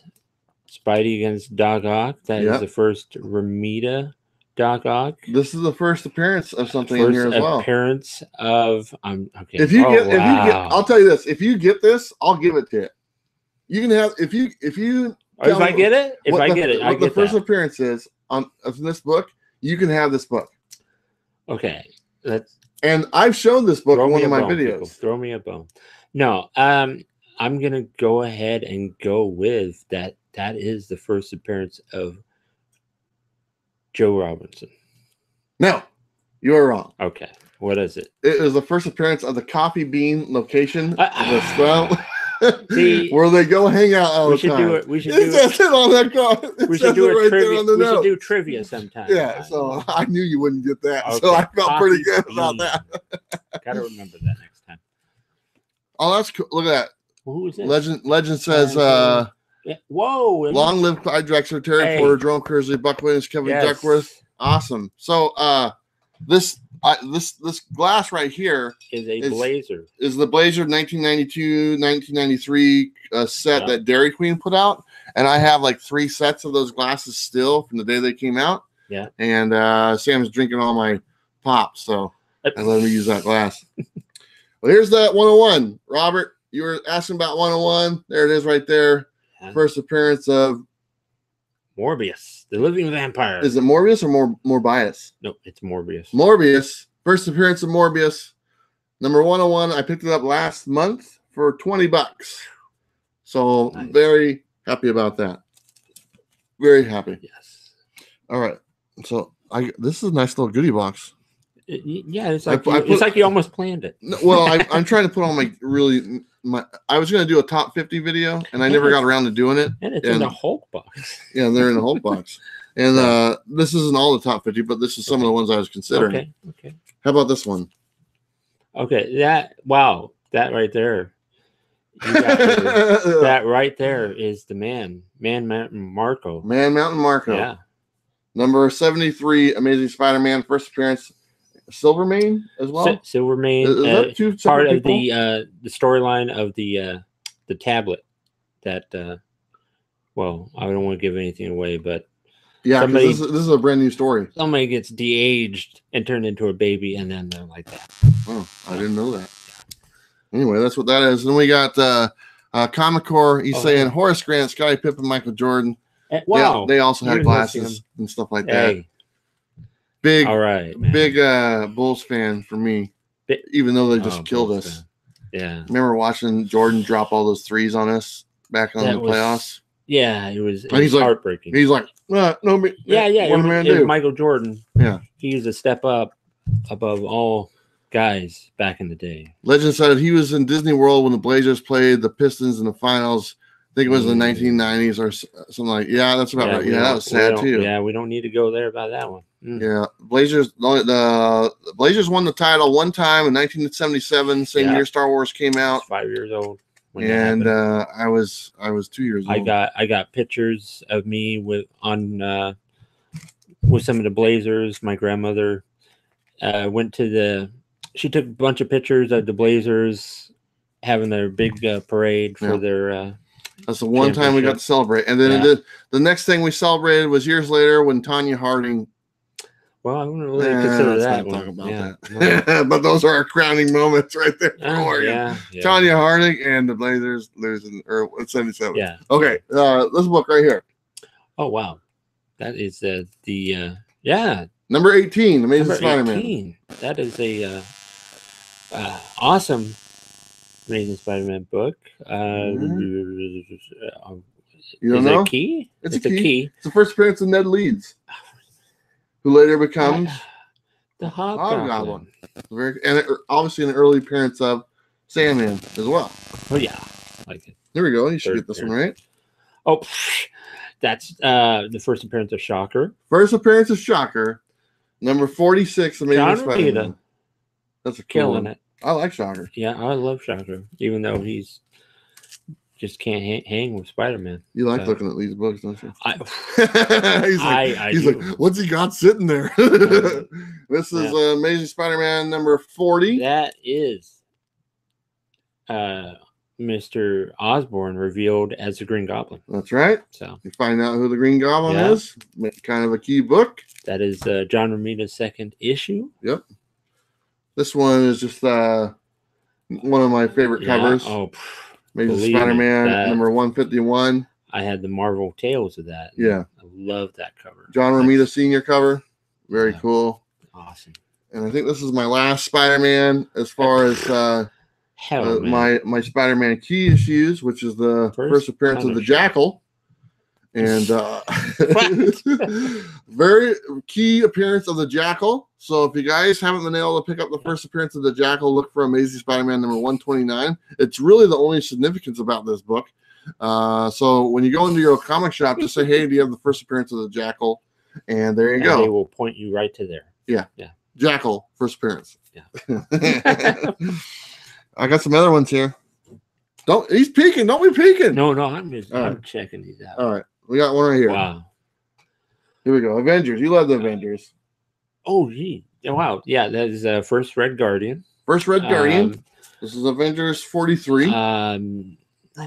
Speaker 2: Spidey against Doc Ock. That is the first Ramita Doc Ock.
Speaker 1: This is the first appearance of something in here as well.
Speaker 2: Appearance of okay.
Speaker 1: If you get, I'll tell you this. If you get this, I'll give it to you. You can have if you.
Speaker 2: If I get it, I get
Speaker 1: the first appearance is on this book. You can have this book.
Speaker 2: Okay,
Speaker 1: and I've shown this book in one of my videos.
Speaker 2: People. Throw me a bone. No, I'm gonna go ahead and go with that. That is the first appearance of Joe Robinson.
Speaker 1: No, you are wrong.
Speaker 2: Okay, what is it?
Speaker 1: It is the first appearance of the Coffee Bean location of the spell, where they go hang out all the time.
Speaker 2: We should do trivia sometime.
Speaker 1: Yeah, so I knew you wouldn't get that, so I felt pretty good about that.
Speaker 2: Gotta remember that next time.
Speaker 1: Oh, that's cool. Look at that.
Speaker 2: Well, who is it?
Speaker 1: Legend says,
Speaker 2: whoa!
Speaker 1: Long live Clyde Drexler, Terry Porter, Jerome Kersley, Buck Williams, Kevin Duckworth. Awesome. So this glass right here
Speaker 2: is Blazer.
Speaker 1: Is the Blazer 1992-1993 set that Dairy Queen put out, and I have like 3 sets of those glasses still from the day they came out.
Speaker 2: Yeah.
Speaker 1: And Sam's drinking all my pop, so I let him use that glass. Well, here's that 101, Robert. You were asking about 101. There it is right there. Yeah. First appearance of
Speaker 2: Morbius, the living vampire.
Speaker 1: Is it Morbius or Morbius?
Speaker 2: No, it's Morbius.
Speaker 1: Morbius. First appearance of Morbius. Number 101. I picked it up last month for $20. So nice. Very happy about that. Very happy.
Speaker 2: Yes.
Speaker 1: All right. So this is a nice little goodie box.
Speaker 2: Yeah, it's like you almost planned it.
Speaker 1: Well, I'm trying to put on I was going to do a top 50 video, and I never got around to doing it.
Speaker 2: And it's in the Hulk box.
Speaker 1: Yeah, they're in the Hulk box. And this isn't all the top 50, but this is some of the ones I was considering.
Speaker 2: Okay.
Speaker 1: How about this one?
Speaker 2: Okay, that right there. That right there is the Man Mountain Marco.
Speaker 1: Man Mountain Marco.
Speaker 2: Yeah.
Speaker 1: Number 73, Amazing Spider-Man, first appearance. Silvermane as well.
Speaker 2: Silvermane,
Speaker 1: is that two
Speaker 2: part of
Speaker 1: people?
Speaker 2: the storyline of the tablet. That well, I don't want to give anything away, but
Speaker 1: yeah, this is a brand new story.
Speaker 2: Somebody gets de-aged and turned into a baby, and then they're like that.
Speaker 1: Oh, I didn't know that. Anyway, that's what that is. Then we got Comic Core. He's saying Horace Grant, Scottie Pippen, Michael Jordan.
Speaker 2: Wow,
Speaker 1: they also had glasses and stuff like that. Big,
Speaker 2: all right, man.
Speaker 1: Big Bulls fan for me, even though they just killed us.
Speaker 2: Fan. Yeah.
Speaker 1: Remember watching Jordan drop all those threes on us back on the playoffs?
Speaker 2: Yeah, it was heartbreaking.
Speaker 1: He's like, no,
Speaker 2: yeah.
Speaker 1: What am I do?
Speaker 2: Michael Jordan.
Speaker 1: Yeah.
Speaker 2: He was a step up above all guys back in the day.
Speaker 1: Legend said he was in Disney World when the Blazers played the Pistons in the finals. I think it was the 1990s or something like. Yeah, that's about right. Yeah, that was sad too.
Speaker 2: Yeah, we don't need to go there about that one.
Speaker 1: Yeah, Blazers. The Blazers won the title one time in 1977. Same year Star Wars came out.
Speaker 2: 5 years old. when that
Speaker 1: And
Speaker 2: happened.
Speaker 1: I was 2 years old.
Speaker 2: I got pictures of me with some of the Blazers. My grandmother went to she took a bunch of pictures of the Blazers having their big parade for their.
Speaker 1: That's the one time we got to celebrate. And then the next thing we celebrated was years later when Tanya Harding.
Speaker 2: Well, I wouldn't really consider that one.
Speaker 1: Talk about that. No. But those are our crowning moments right there for Oregon.
Speaker 2: Yeah.
Speaker 1: Tanya Harding and the Blazers losing, or 77.
Speaker 2: Yeah.
Speaker 1: Okay, this book right here.
Speaker 2: Oh, wow. That is
Speaker 1: number 18, Amazing Spider-Man.
Speaker 2: That is a awesome Amazing Spider-Man book.
Speaker 1: You don't know?
Speaker 2: It a key?
Speaker 1: It's a key. It's the first appearance of Ned Leeds, who later becomes
Speaker 2: the Hobgoblin.
Speaker 1: And obviously an early appearance of Sandman as well.
Speaker 2: Oh, yeah. Like it.
Speaker 1: There we go. You should get this one right.
Speaker 2: Oh, that's the first appearance of Shocker.
Speaker 1: First appearance of Shocker. Number 46, Amazing Spider-Man. That's a cool
Speaker 2: killing
Speaker 1: one.
Speaker 2: it.
Speaker 1: I like Shocker.
Speaker 2: Yeah, I love Shocker, even though he's just can't hang with Spider-Man.
Speaker 1: You like looking at these books, don't you?
Speaker 2: He's
Speaker 1: like, what's he got sitting there? This is Amazing Spider-Man number 40.
Speaker 2: That is Mr. Osborn revealed as the Green Goblin.
Speaker 1: That's right.
Speaker 2: So
Speaker 1: you find out who the Green Goblin is. Kind of a key book.
Speaker 2: That is John Romita's second issue.
Speaker 1: Yep. This one is just one of my favorite covers.
Speaker 2: Oh,
Speaker 1: Amazing Spider-Man number 151.
Speaker 2: I had the Marvel Tales of that.
Speaker 1: Yeah.
Speaker 2: I love that cover.
Speaker 1: John Romita Sr. cover. Very cool.
Speaker 2: Awesome.
Speaker 1: And I think this is my last Spider-Man as far as my Spider-Man key issues, which is the first appearance of the Jackal. And very key appearance of the Jackal. So if you guys haven't been able to pick up the first appearance of the Jackal, look for Amazing Spider-Man number 129. It's really the only significance about this book. So when you go into your comic shop, just say, hey, do you have the first appearance of the Jackal? And there you go.
Speaker 2: They will point you right to there.
Speaker 1: Yeah. Jackal, first appearance.
Speaker 2: Yeah.
Speaker 1: I got some other ones here. He's peeking. Don't be peeking.
Speaker 2: No, I'm checking these out.
Speaker 1: All right. We got one right here.
Speaker 2: Wow.
Speaker 1: Here we go. Avengers. You love the Avengers.
Speaker 2: Oh, gee. Wow. Yeah, that is first Red Guardian.
Speaker 1: First Red Guardian. This is Avengers 43.
Speaker 2: I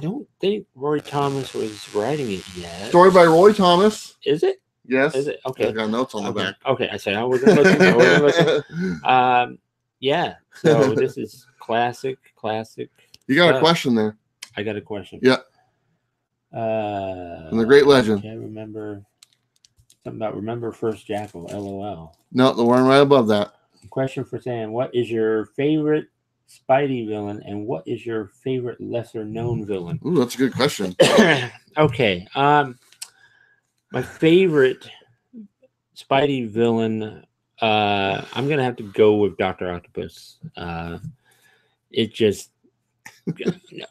Speaker 2: don't think Roy Thomas was writing it yet.
Speaker 1: Story by Roy Thomas.
Speaker 2: Is it?
Speaker 1: Yes.
Speaker 2: Is it? Okay.
Speaker 1: I got notes on the back.
Speaker 2: Okay. I said I wasn't looking. Yeah. So this is classic.
Speaker 1: You got a question there.
Speaker 2: I got a question.
Speaker 1: Yeah. From the great legend.
Speaker 2: I can't remember something about remember first Jackal. LOL.
Speaker 1: No, the one right above that.
Speaker 2: Question for Sam: what is your favorite Spidey villain, and what is your favorite lesser known villain?
Speaker 1: Ooh, that's a good question.
Speaker 2: Okay. My favorite Spidey villain. I'm gonna have to go with Dr. Octopus. It just.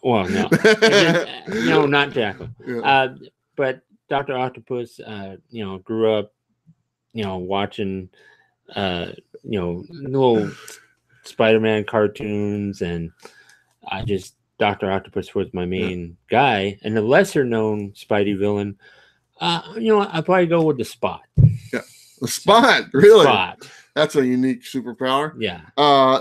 Speaker 2: Well, no. No, not Jackal. Yeah. But Dr. Octopus, grew up, watching, little Spider-Man cartoons, and Dr. Octopus was my main guy. And the lesser known Spidey villain, I'd probably go with the Spot.
Speaker 1: Yeah. The Spot, really?
Speaker 2: Spot.
Speaker 1: That's a unique superpower.
Speaker 2: Yeah.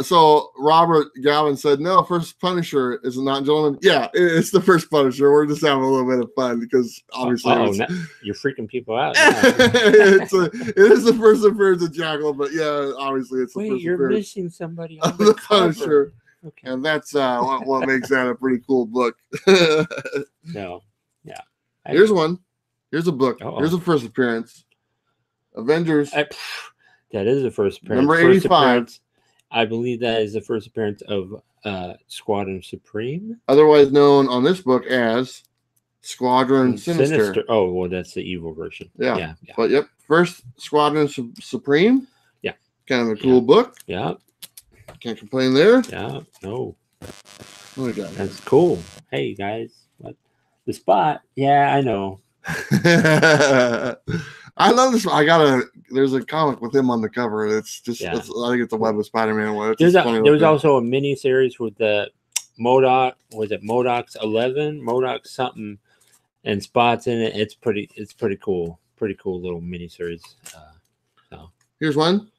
Speaker 1: So Robert Gavin said, no, first Punisher is not gentleman. Yeah, it's the first Punisher. We're just having a little bit of fun because obviously
Speaker 2: you're freaking people out.
Speaker 1: It is the first appearance of Jackal, but yeah, obviously it's the first
Speaker 2: you're
Speaker 1: appearance
Speaker 2: missing somebody
Speaker 1: on the Punisher. Okay. And that's what makes that a pretty cool book.
Speaker 2: No. Yeah.
Speaker 1: Here's one. Here's a book. Here's the first appearance. Avengers.
Speaker 2: That is the first appearance.
Speaker 1: Number 85.
Speaker 2: I believe that is the first appearance of Squadron Supreme.
Speaker 1: Otherwise known on this book as Squadron Sinister.
Speaker 2: Oh, well, that's the evil version.
Speaker 1: Yeah. But, yep. First Squadron Supreme.
Speaker 2: Yeah.
Speaker 1: Kind of a cool book.
Speaker 2: Yeah.
Speaker 1: Can't complain there.
Speaker 2: Yeah. No.
Speaker 1: What we got?
Speaker 2: That's cool. Hey, guys. What? The Spot. Yeah, I know.
Speaker 1: I love this. There's a comic with him on the cover. It's just, I think it's a Web of Spider-Man one.
Speaker 2: There was also a mini series with MODOK. Was it MODOK's 11? MODOK something, and Spot's in it. It's pretty cool. Pretty cool little miniseries. So
Speaker 1: here's one.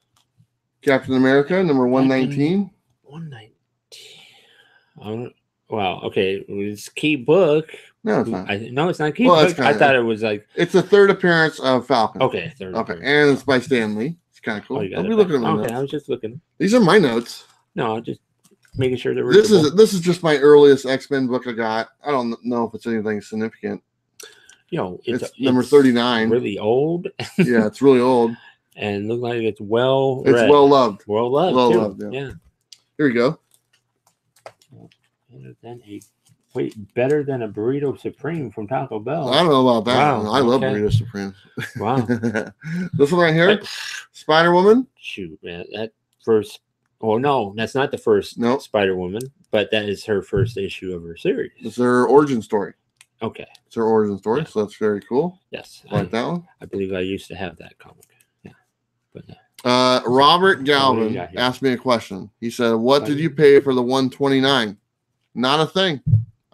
Speaker 1: Captain America, number 119.
Speaker 2: 119. Wow. Okay. It's key book.
Speaker 1: No, it's not.
Speaker 2: No, it's not key book. I thought it was like.
Speaker 1: It's the third appearance of Falcon.
Speaker 2: Okay. Third.
Speaker 1: Okay, and it's by Stan Lee. It's kind of cool.
Speaker 2: Oh,
Speaker 1: I'll be looking at my notes.
Speaker 2: I was just looking.
Speaker 1: These are my notes.
Speaker 2: No, just making sure they're.
Speaker 1: This is just my earliest X-Men book I got. I don't know if it's anything significant.
Speaker 2: It's
Speaker 1: number 39.
Speaker 2: Really old.
Speaker 1: Yeah, it's really old.
Speaker 2: And looks like it's well.
Speaker 1: It's well loved.
Speaker 2: Well loved.
Speaker 1: Well loved. Yeah. Here we go.
Speaker 2: Better than a burrito supreme from Taco Bell.
Speaker 1: I don't know about that.
Speaker 2: Wow,
Speaker 1: I love burrito supreme.
Speaker 2: Wow.
Speaker 1: This one right here, Spider-Woman.
Speaker 2: Shoot, man, that first. Oh no, that's not the first. Spider-Woman, but that is her first issue of her series.
Speaker 1: It's her origin story.
Speaker 2: Okay.
Speaker 1: It's her origin story, so that's very cool.
Speaker 2: Yes.
Speaker 1: I like that one.
Speaker 2: I believe I used to have that comic. Yeah. But
Speaker 1: Robert Galvin asked me a question. He said, "What did you pay for the 129?" Not a thing.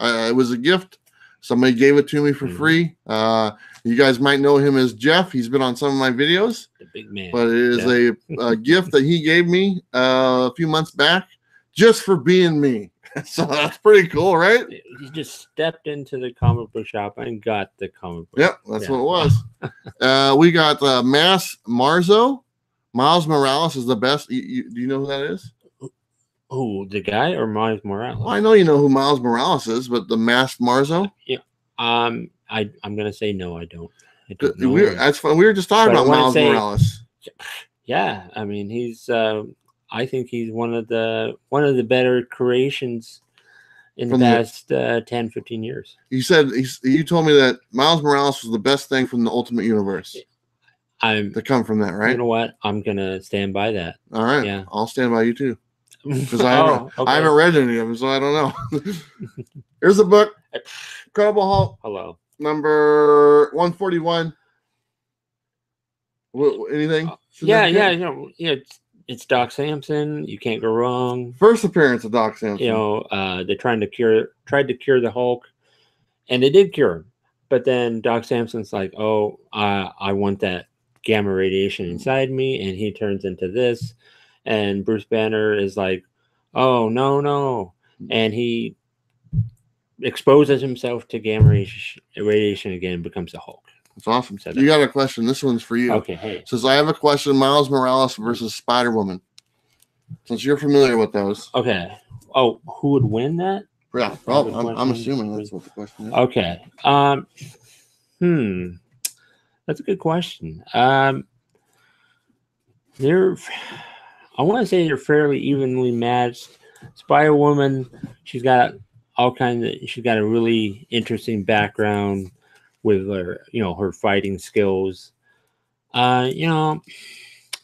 Speaker 1: It was a gift. Somebody gave it to me for free. You guys might know him as Jeff. He's been on some of my videos.
Speaker 2: The big man.
Speaker 1: But it is a gift that he gave me a few months back just for being me. So that's pretty cool, right?
Speaker 2: He just stepped into the comic book shop and got the comic book.
Speaker 1: Yep, that's what it was. We got Miles Morales is the best. Do you know who that is?
Speaker 2: Who, the guy or Miles Morales?
Speaker 1: Well, I know you know who Miles Morales is, but the masked Marzo?
Speaker 2: Yeah. I'm gonna say no, I don't.
Speaker 1: That's fun. We were just talking about Miles Morales.
Speaker 2: Yeah, I mean he's I think he's one of the better creations in the past 10, 15 years.
Speaker 1: You told me that Miles Morales was the best thing from the Ultimate Universe. To come from that, right?
Speaker 2: You know what? I'm gonna stand by that.
Speaker 1: All right.
Speaker 2: Yeah.
Speaker 1: I'll stand by you too. Because I haven't read any of them, so I don't know. Here's the book. Incredible Hulk.
Speaker 2: Hello.
Speaker 1: Number 141. Anything?
Speaker 2: Yeah. It's Doc Samson. You can't go wrong.
Speaker 1: First appearance of Doc Samson.
Speaker 2: They're tried to cure the Hulk, and they did cure him. But then Doc Samson's like, "Oh, I want that gamma radiation inside me," and he turns into this. And Bruce Banner is like, "Oh no," and he exposes himself to gamma radiation again and becomes the Hulk.
Speaker 1: That's awesome. You got a question. This one's for you.
Speaker 2: Okay, hey.
Speaker 1: Says, I have a question. Miles Morales versus Spider-Woman. Since you're familiar with those.
Speaker 2: Okay. Oh, who would win that?
Speaker 1: Yeah. Well, I'm assuming that's what the question is.
Speaker 2: Okay. That's a good question. I want to say they're fairly evenly matched. Spider-Woman, she's got a really interesting background with her, her fighting skills. I'm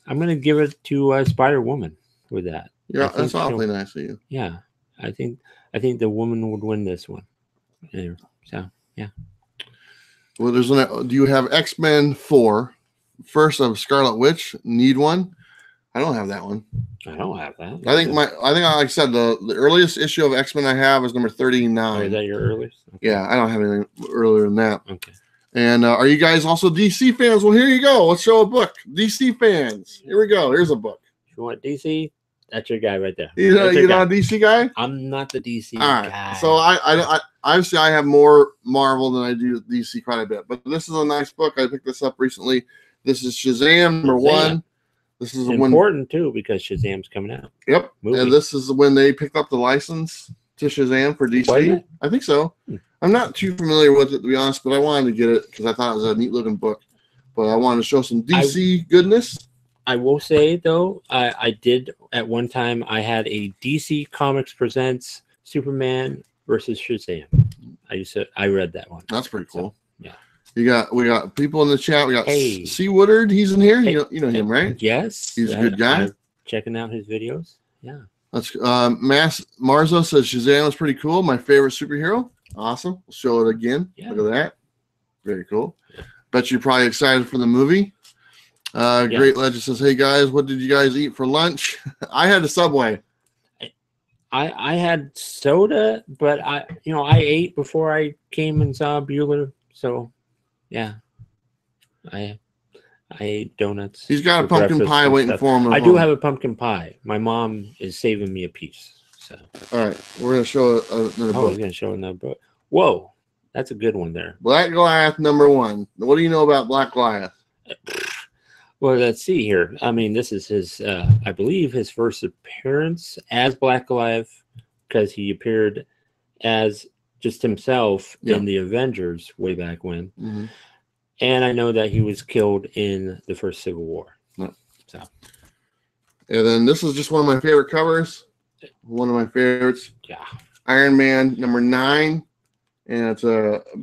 Speaker 2: going to give it to Spider-Woman with that.
Speaker 1: Yeah, that's awfully nice of you.
Speaker 2: Yeah, I think the woman would win this one. So, yeah.
Speaker 1: Well, do you have X-Men 4? First of Scarlet Witch, need one? I don't have that one.
Speaker 2: I don't have that.
Speaker 1: I think like I said, the earliest issue of X-Men I have is number 39.
Speaker 2: Oh, is that your earliest? Okay.
Speaker 1: Yeah, I don't have anything earlier than that.
Speaker 2: Okay.
Speaker 1: And are you guys also DC fans? Well, here you go. Let's show a book. DC fans. Here we go. Here's a book.
Speaker 2: If you want DC, that's your guy right there.
Speaker 1: You're not a DC guy?
Speaker 2: I'm not the DC
Speaker 1: guy. So I obviously I have more Marvel than I do DC quite a bit. But this is a nice book. I picked this up recently. This is Shazam number 1. This is
Speaker 2: important too because Shazam's coming out.
Speaker 1: Yep. Movie. And this is when they picked up the license to Shazam for DC. I think so. I'm not too familiar with it, to be honest, but I wanted to get it because I thought it was a neat looking book. But I wanted to show some DC goodness.
Speaker 2: I will say though, I did at one time. I had a DC Comics Presents Superman versus Shazam. I read that one.
Speaker 1: That's pretty cool.
Speaker 2: So, yeah.
Speaker 1: We got people in the chat. We got C. Woodard. He's in here. You know him, right?
Speaker 2: Yes.
Speaker 1: He's a good guy.
Speaker 2: I'm checking out his videos. Yeah.
Speaker 1: That's Marzo says Shazam is pretty cool. My favorite superhero. Awesome. We'll show it again. Yeah. Look at that. Very cool. Yeah. Bet you're probably excited for the movie. Great Legend says, "Hey guys, what did you guys eat for lunch?" I had a Subway.
Speaker 2: I had soda, but I ate before I came and saw Bueller. So yeah, I ate donuts.
Speaker 1: He's got a
Speaker 2: for
Speaker 1: pumpkin
Speaker 2: breakfast
Speaker 1: pie
Speaker 2: and
Speaker 1: waiting
Speaker 2: stuff.
Speaker 1: for him.
Speaker 2: I do have a pumpkin pie. My mom is saving me a piece. So
Speaker 1: all right, we're gonna show another book.
Speaker 2: He's gonna show another book. Whoa, that's a good one there.
Speaker 1: Black Goliath #1. What do you know about Black Goliath?
Speaker 2: Well, let's see here. I mean, this is his, I believe, his first appearance as Black Goliath, because he appeared as just himself in the Avengers way back when.
Speaker 1: Mm-hmm.
Speaker 2: And I know that he was killed in the first Civil War.
Speaker 1: Yeah.
Speaker 2: So,
Speaker 1: and then this is just one of my favorite covers. One of my favorites.
Speaker 2: Yeah.
Speaker 1: Iron Man #9. And it's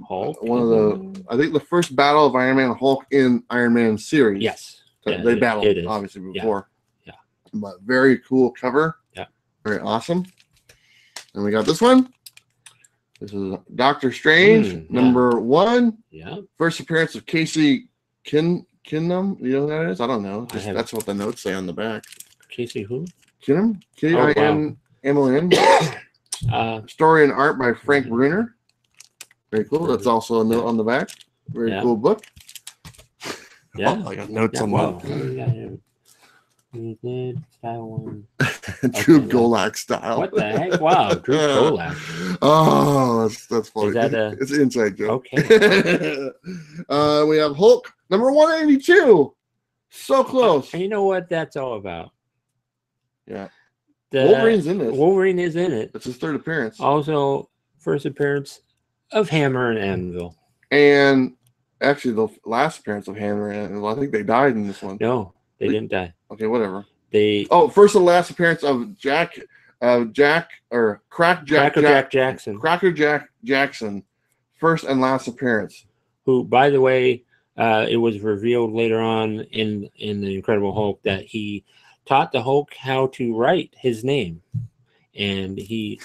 Speaker 2: Hulk.
Speaker 1: one of the, I think the first battle of Iron Man and Hulk in Iron Man series.
Speaker 2: Yes. Yeah,
Speaker 1: they battled obviously before.
Speaker 2: Yeah.
Speaker 1: But very cool cover.
Speaker 2: Yeah.
Speaker 1: Very awesome. And we got this one. This is Doctor Strange #1.
Speaker 2: Yeah.
Speaker 1: First appearance of Casey Keenum. You know who that is? I don't know. That's what the notes say on the back.
Speaker 2: Casey who?
Speaker 1: Keenum. K-I-N-M-O-N. Story and art by Frank Bruner. Very cool. That's also a note on the back. Very cool book.
Speaker 2: Yeah.
Speaker 1: Oh, I got notes on that. Drew Golak style.
Speaker 2: What the heck? Wow, Drew Golak.
Speaker 1: Oh, that's funny.
Speaker 2: Is that
Speaker 1: it's an inside joke.
Speaker 2: Okay.
Speaker 1: We have Hulk #182. So close.
Speaker 2: And you know what that's all about?
Speaker 1: Yeah. Wolverine's in this.
Speaker 2: Wolverine is in it.
Speaker 1: It's his third appearance.
Speaker 2: Also, first appearance of Hammer and Anvil.
Speaker 1: And actually, the last appearance of Hammer and Anvil, I think they died in this one.
Speaker 2: No, they didn't die.
Speaker 1: Okay, whatever.
Speaker 2: First
Speaker 1: and last appearance of Cracker Jack Jackson. First and last appearance.
Speaker 2: Who, by the way, it was revealed later on in the Incredible Hulk that he taught the Hulk how to write his name, and he.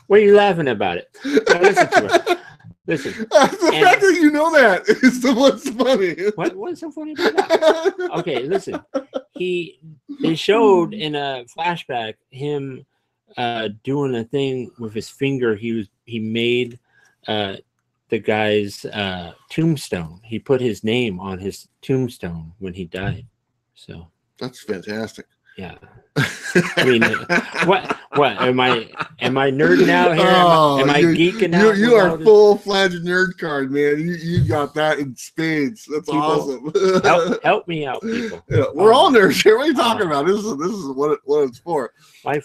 Speaker 2: What are you laughing about it? Now listen to it. Listen.
Speaker 1: The fact that you know that is what's funny.
Speaker 2: What's so funny about that? Okay, listen. They showed in a flashback him doing a thing with his finger. He made the guy's tombstone. He put his name on his tombstone when he died. So
Speaker 1: that's fantastic.
Speaker 2: Yeah. I mean, what am I nerding out here? Am I geeking out?
Speaker 1: You are full-fledged nerd card, man. You got that in spades. That's awesome.
Speaker 2: help me out, people.
Speaker 1: Yeah, we're all nerds here. What are you talking about? This is what it's for.
Speaker 2: My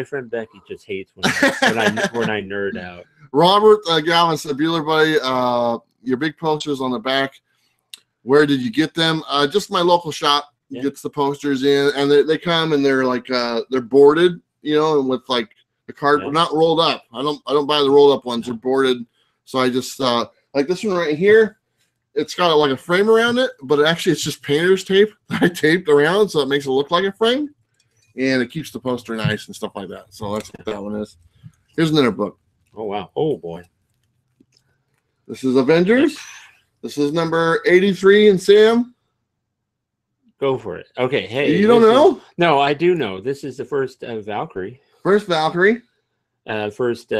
Speaker 2: friend Becky just hates when I nerd out.
Speaker 1: Robert Gallon said, Bueller buddy, your big posters on the back. Where did you get them? Just my local shop. Gets the posters in, and they come and they're like they're boarded, and with like the card not rolled up. I don't buy the rolled up ones. They're boarded. So I just like this one right here. It's got like a frame around it, but actually it's just painter's tape that I taped around, so it makes it look like a frame, and it keeps the poster nice and stuff like that. So that's what that one is. Here's another book.
Speaker 2: Oh wow! Oh boy.
Speaker 1: This is Avengers. This is number 83, and Sam.
Speaker 2: Go for it. Okay. Hey.
Speaker 1: You don't know?
Speaker 2: No, I do know. This is the first Valkyrie.
Speaker 1: First Valkyrie.
Speaker 2: First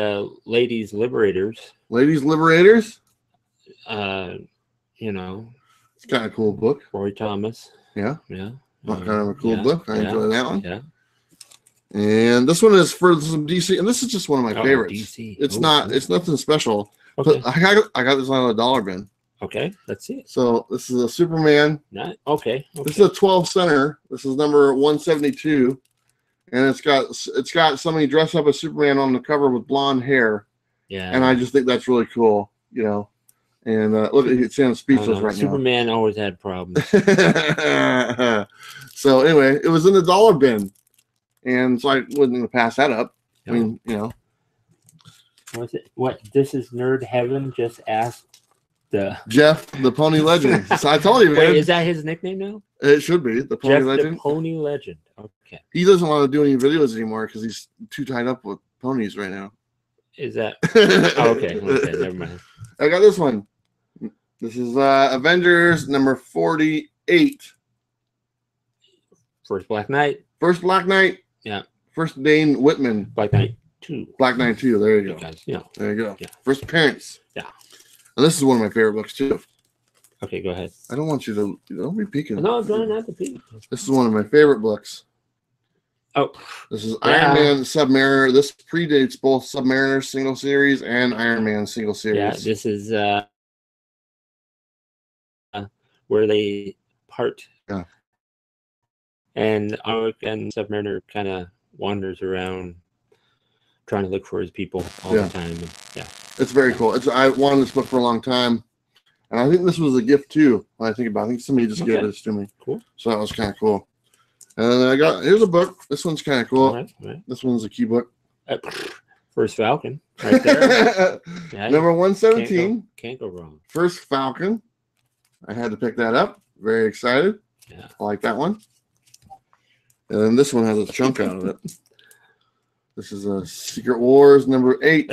Speaker 2: Ladies Liberators.
Speaker 1: Ladies Liberators.
Speaker 2: It's
Speaker 1: kind of a cool book.
Speaker 2: Roy Thomas.
Speaker 1: Yeah.
Speaker 2: Yeah.
Speaker 1: Kind of a cool book. I enjoy that one.
Speaker 2: Yeah.
Speaker 1: And this one is for some DC, and this is just one of my favorites.
Speaker 2: DC.
Speaker 1: It's it's nothing special.
Speaker 2: Okay.
Speaker 1: But I got this on a dollar bin.
Speaker 2: Okay, let's see it.
Speaker 1: So this is a Superman.
Speaker 2: Okay.
Speaker 1: This is a 12 center. This is number 172, and it's got somebody dressed up as Superman on the cover with blonde hair.
Speaker 2: Yeah.
Speaker 1: And I just think that's really cool, And look, it's in speechless right now.
Speaker 2: Superman always had problems.
Speaker 1: So anyway, it was in the dollar bin, and so I wasn't going to pass that up. I mean,
Speaker 2: What's it? What? This is Nerd Heaven. Just asked.
Speaker 1: Jeff the Pony Legend. So I told you, man.
Speaker 2: Wait, is that his nickname now?
Speaker 1: It should be the Pony Legend.
Speaker 2: The Pony Legend. Okay.
Speaker 1: He doesn't want to do any videos anymore because he's too tied up with ponies right now.
Speaker 2: Is that okay? Never mind.
Speaker 1: I got this one. This is Avengers number 48.
Speaker 2: First Black Knight.
Speaker 1: First Black Knight.
Speaker 2: Yeah.
Speaker 1: First Dane Whitman.
Speaker 2: Black Knight 2.
Speaker 1: Black Knight 2. There you go.
Speaker 2: Because,
Speaker 1: there you go.
Speaker 2: Yeah.
Speaker 1: First appearance.
Speaker 2: Yeah.
Speaker 1: And this is one of my favorite books too.
Speaker 2: Okay, go ahead.
Speaker 1: I don't want you to. Don't be peeking.
Speaker 2: No, I'm trying not to peek.
Speaker 1: This is one of my favorite books.
Speaker 2: Oh.
Speaker 1: This is Iron Man Submariner. This predates both Submariner single series and Iron Man single series.
Speaker 2: Yeah, this is where they part.
Speaker 1: Yeah.
Speaker 2: And Submariner kind of wanders around trying to look for his people all the time. And, yeah.
Speaker 1: It's very cool. I wanted this book for a long time. And I think this was a gift too. When I think about it, I think somebody just gave this to me.
Speaker 2: Cool.
Speaker 1: So that was kind of cool. And then here's a book. This one's kind of cool.
Speaker 2: Right.
Speaker 1: This one's a key book.
Speaker 2: First Falcon, right there. Yeah,
Speaker 1: Number 117.
Speaker 2: Can't go wrong.
Speaker 1: First Falcon. I had to pick that up. Very excited.
Speaker 2: Yeah.
Speaker 1: I like that one. And then this one has a chunk out of it. This is a Secret Wars number 8.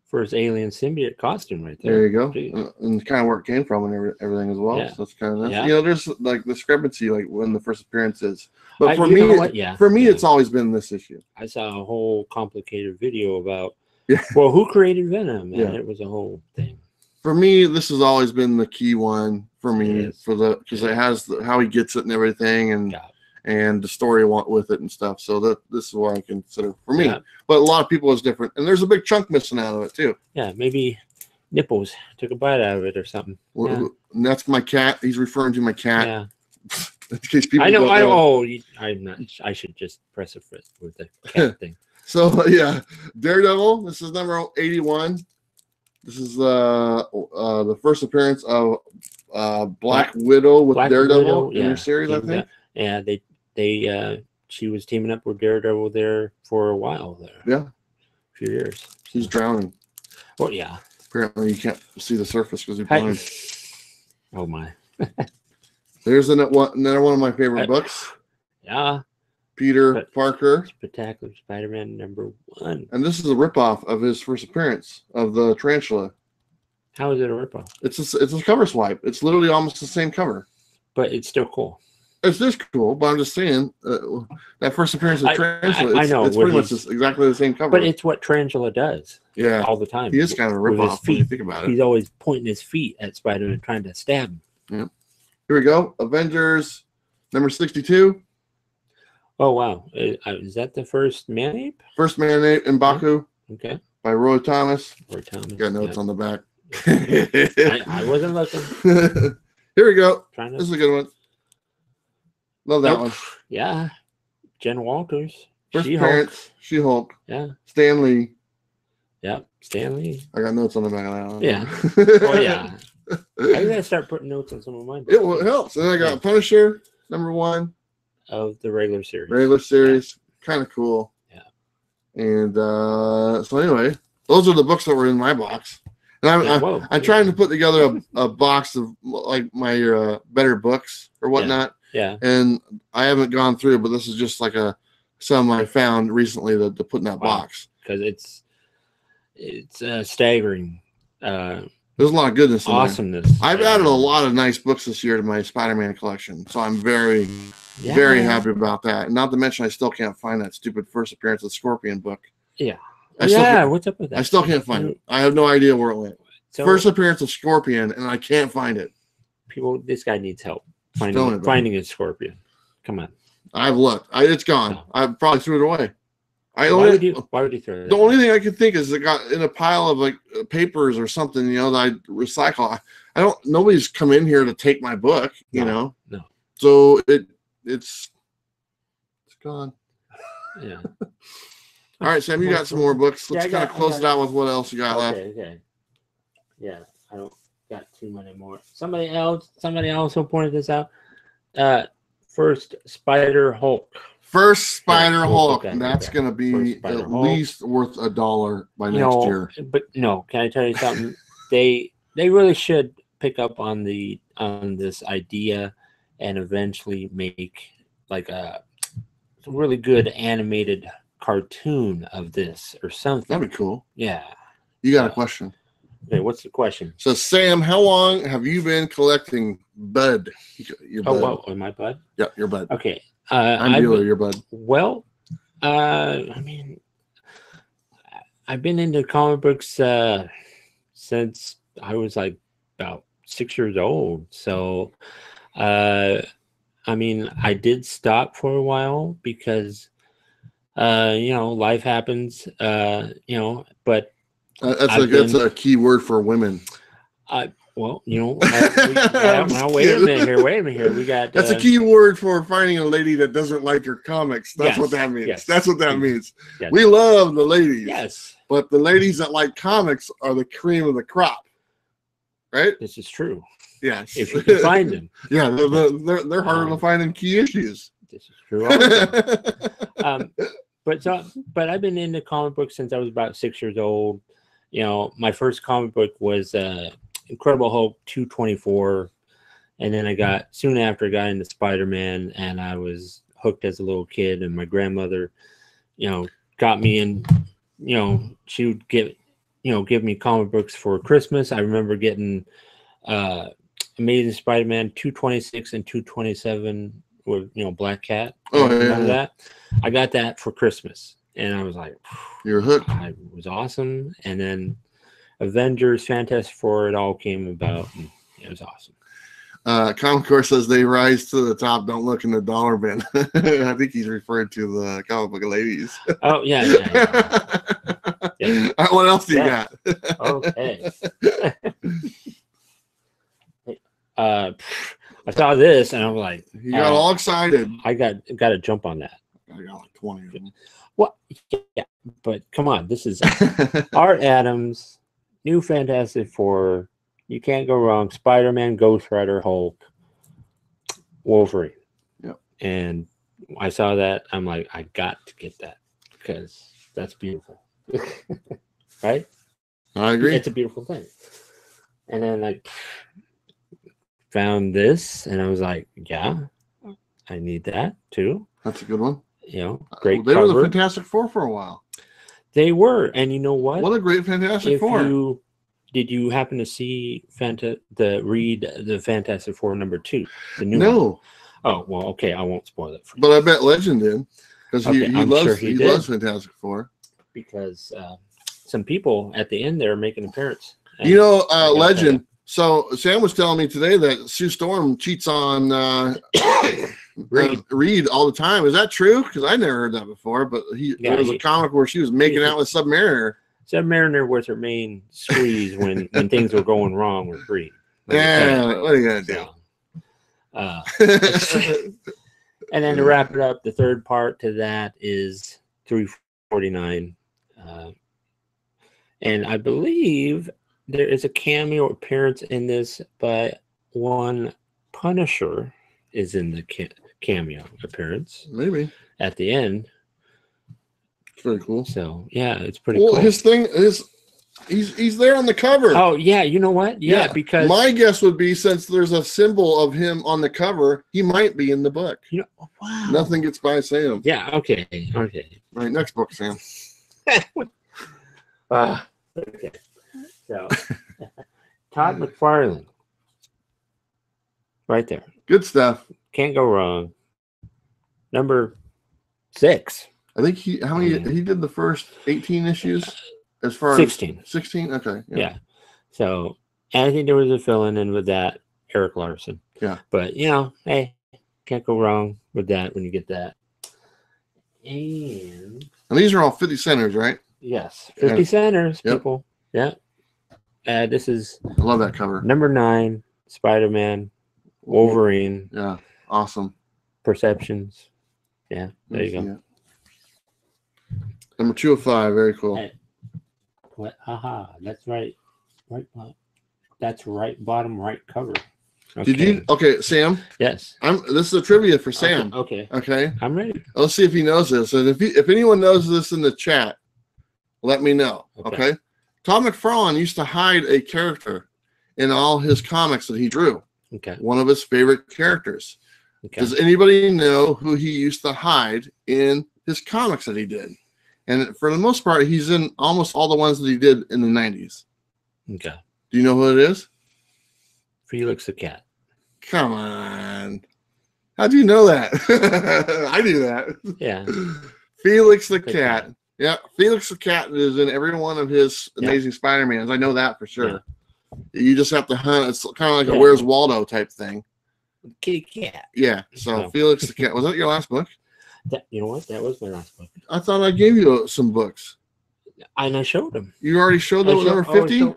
Speaker 2: First alien symbiote costume right there.
Speaker 1: There you go. And kind of where it came from and everything as well.
Speaker 2: Yeah.
Speaker 1: So that's kind of nice.
Speaker 2: Yeah.
Speaker 1: You know, there's like discrepancy like when the first appearance is. But for me, it's always been this issue.
Speaker 2: I saw a whole complicated video about who created Venom, and it was a whole thing.
Speaker 1: For me, this has always been the key one for me because it has how he gets it and everything and the story with it and stuff. So this is what I consider for me. Yeah. But a lot of people is different, and there's a big chunk missing out of it too.
Speaker 2: Yeah, maybe nipples took a bite out of it or something.
Speaker 1: Well, and that's my cat. He's referring to my cat.
Speaker 2: Yeah.
Speaker 1: In case people
Speaker 2: I know. I'm not. I should just press it with the cat thing.
Speaker 1: So yeah, Daredevil. This is number 81. This is the first appearance of Black Widow with Daredevil in your series, I think.
Speaker 2: Yeah, she was teaming up with Daredevil there for a while there.
Speaker 1: Yeah,
Speaker 2: a few years.
Speaker 1: He's drowning.
Speaker 2: Well, yeah.
Speaker 1: Apparently, you can't see the surface because he's blind.
Speaker 2: Oh my.
Speaker 1: There's another one of my favorite books.
Speaker 2: Yeah.
Speaker 1: Peter Parker.
Speaker 2: Spectacular Spider-Man #1.
Speaker 1: And this is a ripoff of his first appearance of the tarantula.
Speaker 2: How is it a ripoff?
Speaker 1: It's a cover swipe. It's literally almost the same cover.
Speaker 2: But it's still cool.
Speaker 1: It's just cool, but I'm just saying that first appearance of tarantula.
Speaker 2: I know.
Speaker 1: It's pretty much exactly the same cover.
Speaker 2: But it's what tarantula does.
Speaker 1: Yeah.
Speaker 2: All the time.
Speaker 1: He is kind of a ripoff when you think about it.
Speaker 2: He's always pointing his feet at Spider-Man trying to stab him.
Speaker 1: Yeah. Here we go. Avengers number 62.
Speaker 2: Oh, wow. Is that the first Man-Ape?
Speaker 1: First Man-Ape, M'Baku.
Speaker 2: Okay.
Speaker 1: By Roy Thomas.
Speaker 2: Got
Speaker 1: notes on the back.
Speaker 2: I wasn't looking.
Speaker 1: Here we go. This is a good one. Love that one.
Speaker 2: Yeah. Jen Walters.
Speaker 1: First appearance, She-Hulk.
Speaker 2: Yeah.
Speaker 1: Stan Lee.
Speaker 2: Yep. Stan Lee.
Speaker 1: I got notes on the back of that one.
Speaker 2: Yeah. Oh, yeah. I gotta start putting notes on some of mine.
Speaker 1: It helps. And I got Punisher, #1.
Speaker 2: Of the regular series.
Speaker 1: Kind of cool.
Speaker 2: Yeah.
Speaker 1: And so anyway, those are the books that were in my box. And I'm trying to put together a box of like my better books or whatnot.
Speaker 2: Yeah.
Speaker 1: And I haven't gone through, but this is just like some I found recently to put in that box.
Speaker 2: Because it's staggering.
Speaker 1: There's a lot of goodness in
Speaker 2: awesomeness.
Speaker 1: I've added a lot of nice books this year to my Spider-Man collection. So I'm very happy about that. And not to mention I still can't find that stupid first appearance of Scorpion book.
Speaker 2: Yeah.
Speaker 1: What's up with that? I still can't find it. I have no idea where it went. So, first appearance of Scorpion, and I can't find it.
Speaker 2: This guy needs help finding his Scorpion. Come on.
Speaker 1: I've looked. It's gone. No. I probably threw it away.
Speaker 2: Why would you throw it?
Speaker 1: The only thing I could think is it got in a pile of like papers or something, that I recycle. Nobody's come in here to take my book,
Speaker 2: No.
Speaker 1: So it's gone.
Speaker 2: Yeah.
Speaker 1: All right, Sam, you got some more books. Let's kind of close it out with what else you got left.
Speaker 2: Okay. Yeah, I don't got too many more. Somebody else who pointed this out. First Spider-Hulk.
Speaker 1: First Spider-Hulk. Okay, that's going to be at least worth $1 by next year.
Speaker 2: But no, can I tell you something? They really should pick up on this idea and eventually make like a really good animated cartoon of this or something.
Speaker 1: That'd be cool.
Speaker 2: Yeah.
Speaker 1: You got a question?
Speaker 2: Okay, what's the question?
Speaker 1: So, Sam, how long have you been collecting bud? Your bud.
Speaker 2: Oh, my bud?
Speaker 1: Yeah, your bud.
Speaker 2: Okay.
Speaker 1: I'm Bueller, your bud.
Speaker 2: Well, I mean, I've been into comic books since I was like about 6 years old. So, I mean, I did stop for a while because, life happens, but
Speaker 1: That's a key word for women.
Speaker 2: Well, now wait a minute here. We got
Speaker 1: that's a key word for finding a lady that doesn't like your comics. That's what that means.
Speaker 2: Yes,
Speaker 1: that's what that means.
Speaker 2: Yes.
Speaker 1: We love the ladies.
Speaker 2: Yes.
Speaker 1: But the ladies that like comics are the cream of the crop. Right?
Speaker 2: This is true.
Speaker 1: Yes.
Speaker 2: If you can find them.
Speaker 1: Yeah, they're harder to find in key issues.
Speaker 2: This is true also. But I've been into comic books since I was about 6 years old. My first comic book was Incredible Hulk 224, and then soon after I got into Spider-Man, and I was hooked as a little kid. And my grandmother, got me in. She would give me comic books for Christmas. I remember getting Amazing Spider-Man 226 and 227 with Black Cat.
Speaker 1: Remember
Speaker 2: that? I got that for Christmas, and I was like,
Speaker 1: "You're hooked."
Speaker 2: It was awesome. And then Avengers, Fantastic Four, it all came about, and it was awesome.
Speaker 1: Comic Core says they rise to the top. Don't look in the dollar bin. I think he's referring to the comic book ladies.
Speaker 2: Oh yeah.
Speaker 1: All right, what else do you got?
Speaker 2: Okay. I saw this and I was like,
Speaker 1: you got all excited.
Speaker 2: I got to jump on that.
Speaker 1: I got like 20 of them.
Speaker 2: Well, yeah, but come on, this is Art Adams, new Fantastic Four. You can't go wrong. Spider-Man, Ghost Rider, Hulk, Wolverine.
Speaker 1: Yep.
Speaker 2: And I saw that. I'm like, I got to get that because that's beautiful. Right?
Speaker 1: I agree.
Speaker 2: It's a beautiful thing. And then I found this and I was like, yeah, I need that too.
Speaker 1: That's a good one.
Speaker 2: Great
Speaker 1: they
Speaker 2: cover.
Speaker 1: were the Fantastic Four for a while.
Speaker 2: They were. And you know what?
Speaker 1: What a great Fantastic Four.
Speaker 2: Did you happen to see read the Fantastic Four #2? The new
Speaker 1: No.
Speaker 2: one? Oh, well, okay. I won't spoil it for you.
Speaker 1: But I bet Legend did. Because
Speaker 2: he
Speaker 1: loves Fantastic Four.
Speaker 2: Because some people at the end there make an appearance.
Speaker 1: Legend. So Sam was telling me today that Sue Storm cheats on Reed all the time. Is that true? Because I never heard that before. But there was a comic where she was making out with Submariner.
Speaker 2: Submariner was her main squeeze when things were going wrong with Reed.
Speaker 1: Yeah, what are you gonna do?
Speaker 2: And then to wrap it up, the third part to that is 349, and I believe there is a cameo appearance in this, but one Punisher is in the cameo appearance.
Speaker 1: Maybe
Speaker 2: at the end.
Speaker 1: It's very cool.
Speaker 2: So yeah, it's pretty cool.
Speaker 1: His thing is he's there on the cover.
Speaker 2: Oh yeah, you know what? Yeah, because
Speaker 1: my guess would be since there's a symbol of him on the cover, he might be in the book.
Speaker 2: Wow.
Speaker 1: Nothing gets by Sam.
Speaker 2: Yeah. Okay.
Speaker 1: Right, next book, Sam.
Speaker 2: Okay. So Todd McFarlane, right there.
Speaker 1: Good stuff.
Speaker 2: Can't go wrong. Number 6.
Speaker 1: I think he did the first 18 issues as far
Speaker 2: 16.
Speaker 1: as 16. Okay.
Speaker 2: Yeah. So and I think there was a fill-in with that, Eric Larson.
Speaker 1: Yeah.
Speaker 2: But hey, can't go wrong with that when you get that. And
Speaker 1: these are all 50 centers, right?
Speaker 2: Yes. 50 centers,
Speaker 1: yep.
Speaker 2: People. Yeah. This is
Speaker 1: I love that cover.
Speaker 2: Number 9, Spider-Man, Wolverine.
Speaker 1: Yeah. Awesome.
Speaker 2: Perceptions. Yeah. There you go.
Speaker 1: Yeah. Number 2 of 5. Very cool.
Speaker 2: What? Haha. That's right. That's right. Bottom right cover. Okay.
Speaker 1: Did you? Okay, Sam.
Speaker 2: Yes.
Speaker 1: This is a trivia for Sam.
Speaker 2: Okay.
Speaker 1: I'm
Speaker 2: ready.
Speaker 1: Let's see if he knows this. And if anyone knows this in the chat, let me know. Okay. Todd McFarlane used to hide a character in all his comics that he drew.
Speaker 2: Okay.
Speaker 1: One of his favorite characters. Okay. Does anybody know who he used to hide in his comics that he did? And for the most part, he's in almost all the ones that he did in the 90s.
Speaker 2: Okay.
Speaker 1: Do you know who it is?
Speaker 2: Felix the Cat.
Speaker 1: Come on. How do you know that? I do that.
Speaker 2: Yeah.
Speaker 1: Felix the cat. Yeah, Felix the cat is in every one of his Amazing Spider-Mans. I know that for sure. Yeah. You just have to hunt. It's kind of like a Where's Waldo type thing.
Speaker 2: Kitty cat.
Speaker 1: Yeah. So Felix the cat. Was that your last book?
Speaker 2: You know what? That was my last book.
Speaker 1: I thought I gave you some books.
Speaker 2: And I showed them.
Speaker 1: You already showed them number 50?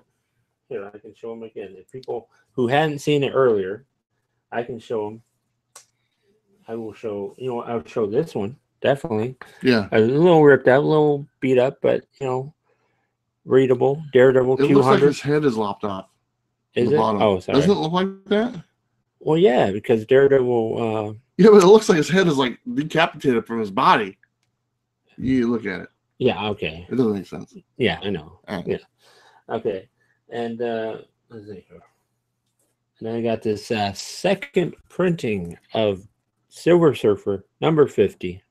Speaker 2: Here, I can show them again. If people who hadn't seen it earlier, I can show them. I will show, I'll show this one. Definitely.
Speaker 1: Yeah.
Speaker 2: A little ripped out, a little beat up, but, readable. Daredevil Q100.
Speaker 1: It looks like his head is lopped off.
Speaker 2: Is it?
Speaker 1: Bottom.
Speaker 2: Oh, sorry.
Speaker 1: Doesn't it look like that?
Speaker 2: Well, yeah, because Daredevil...
Speaker 1: yeah, but it looks like his head is like decapitated from his body. You look at it.
Speaker 2: Yeah, okay.
Speaker 1: It doesn't make sense.
Speaker 2: Yeah, I know.
Speaker 1: Right.
Speaker 2: Yeah. Okay. And let's see here. And then I got this second printing of Silver Surfer number 50,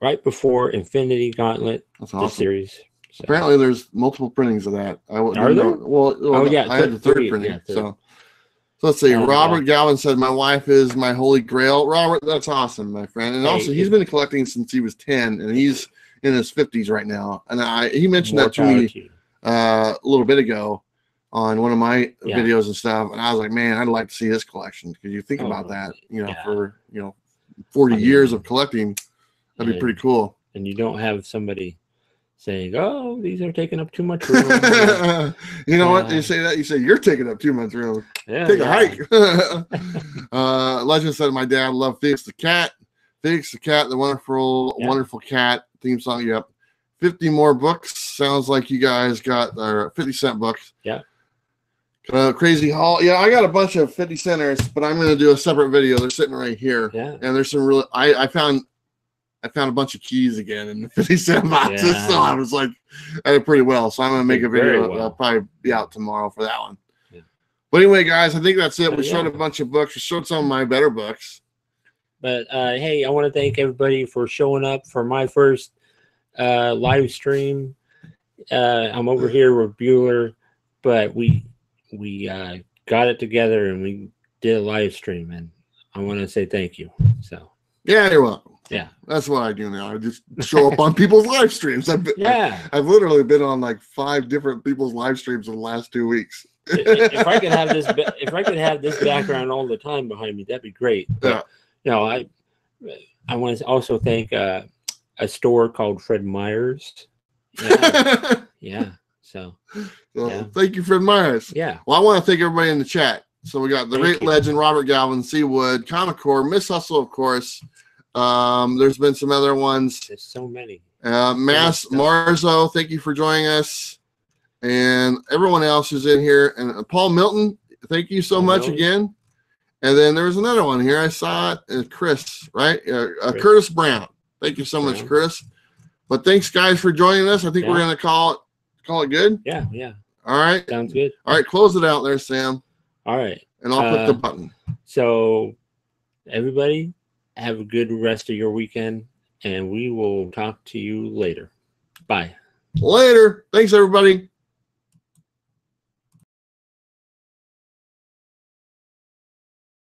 Speaker 2: right before Infinity Gauntlet,
Speaker 1: That's awesome.
Speaker 2: The series. So.
Speaker 1: Apparently, there's multiple printings of that.
Speaker 2: Are there?
Speaker 1: Well,
Speaker 2: yeah,
Speaker 1: I had the third printing. Yeah, so let's see. Robert Galvin said, "My wife is my holy grail." Robert, that's awesome, my friend. And also, he's been collecting since he was 10, and he's in his 50s right now. And he mentioned that to me a little bit ago on one of my videos and stuff. And I was like, man, I'd like to see his collection, because you think about that, for 40 years of collecting, that'd be pretty cool.
Speaker 2: And you don't have somebody saying, "Oh, these are taking up too much room."
Speaker 1: You know what? You say that, you say you're taking up too much room.
Speaker 2: Yeah,
Speaker 1: take a hike. Legend said, "My dad loved Felix the cat." Felix the cat, the wonderful cat theme song. Yep. 50 more books. Sounds like you guys got 50-cent books.
Speaker 2: Yeah.
Speaker 1: Crazy haul. Yeah, I got a bunch of 50 centers, but I'm going to do a separate video. They're sitting right here.
Speaker 2: Yeah.
Speaker 1: And there's some really, I found a bunch of keys again in the 50-cent boxes.
Speaker 2: Yeah.
Speaker 1: So I was like, I did pretty well. So I'm going to make a video. I'll probably be out tomorrow for that one. Yeah. But anyway, guys, I think that's it. We showed a bunch of books. We showed some of my better books.
Speaker 2: But hey, I want to thank everybody for showing up for my first live stream. I'm over here with Bueller, but we got it together and we did a live stream, and I want to say thank you. So
Speaker 1: yeah, you're welcome.
Speaker 2: Yeah,
Speaker 1: that's what I do now. I just show up on people's live streams. I've literally been on like 5 different people's live streams in the last 2 weeks.
Speaker 2: If I could have this background all the time behind me, that'd be great. But, I want to also thank a store called Fred Meyer's. Yeah. So
Speaker 1: thank you, Fred Meyer's.
Speaker 2: Yeah.
Speaker 1: Well, I want to thank everybody in the chat. So we got the great legend Robert Galvin, Seawood, Comic Core, Miss Hustle, of course. There's been some other ones.
Speaker 2: There's so many.
Speaker 1: Mass Marzo, thank you for joining us, and everyone else who's in here. And Paul Milton, thank you so much again. And then there was another one here. I saw it. Chris, right? Curtis Brown. Thank you so much, Chris. But thanks, guys, for joining us. I think we're gonna call it good.
Speaker 2: Yeah.
Speaker 1: All right.
Speaker 2: Sounds good.
Speaker 1: All right, close it out there, Sam.
Speaker 2: All right.
Speaker 1: And I'll click the button.
Speaker 2: So, everybody, have a good rest of your weekend, and we will talk to you later. Bye.
Speaker 1: Later. Thanks, everybody.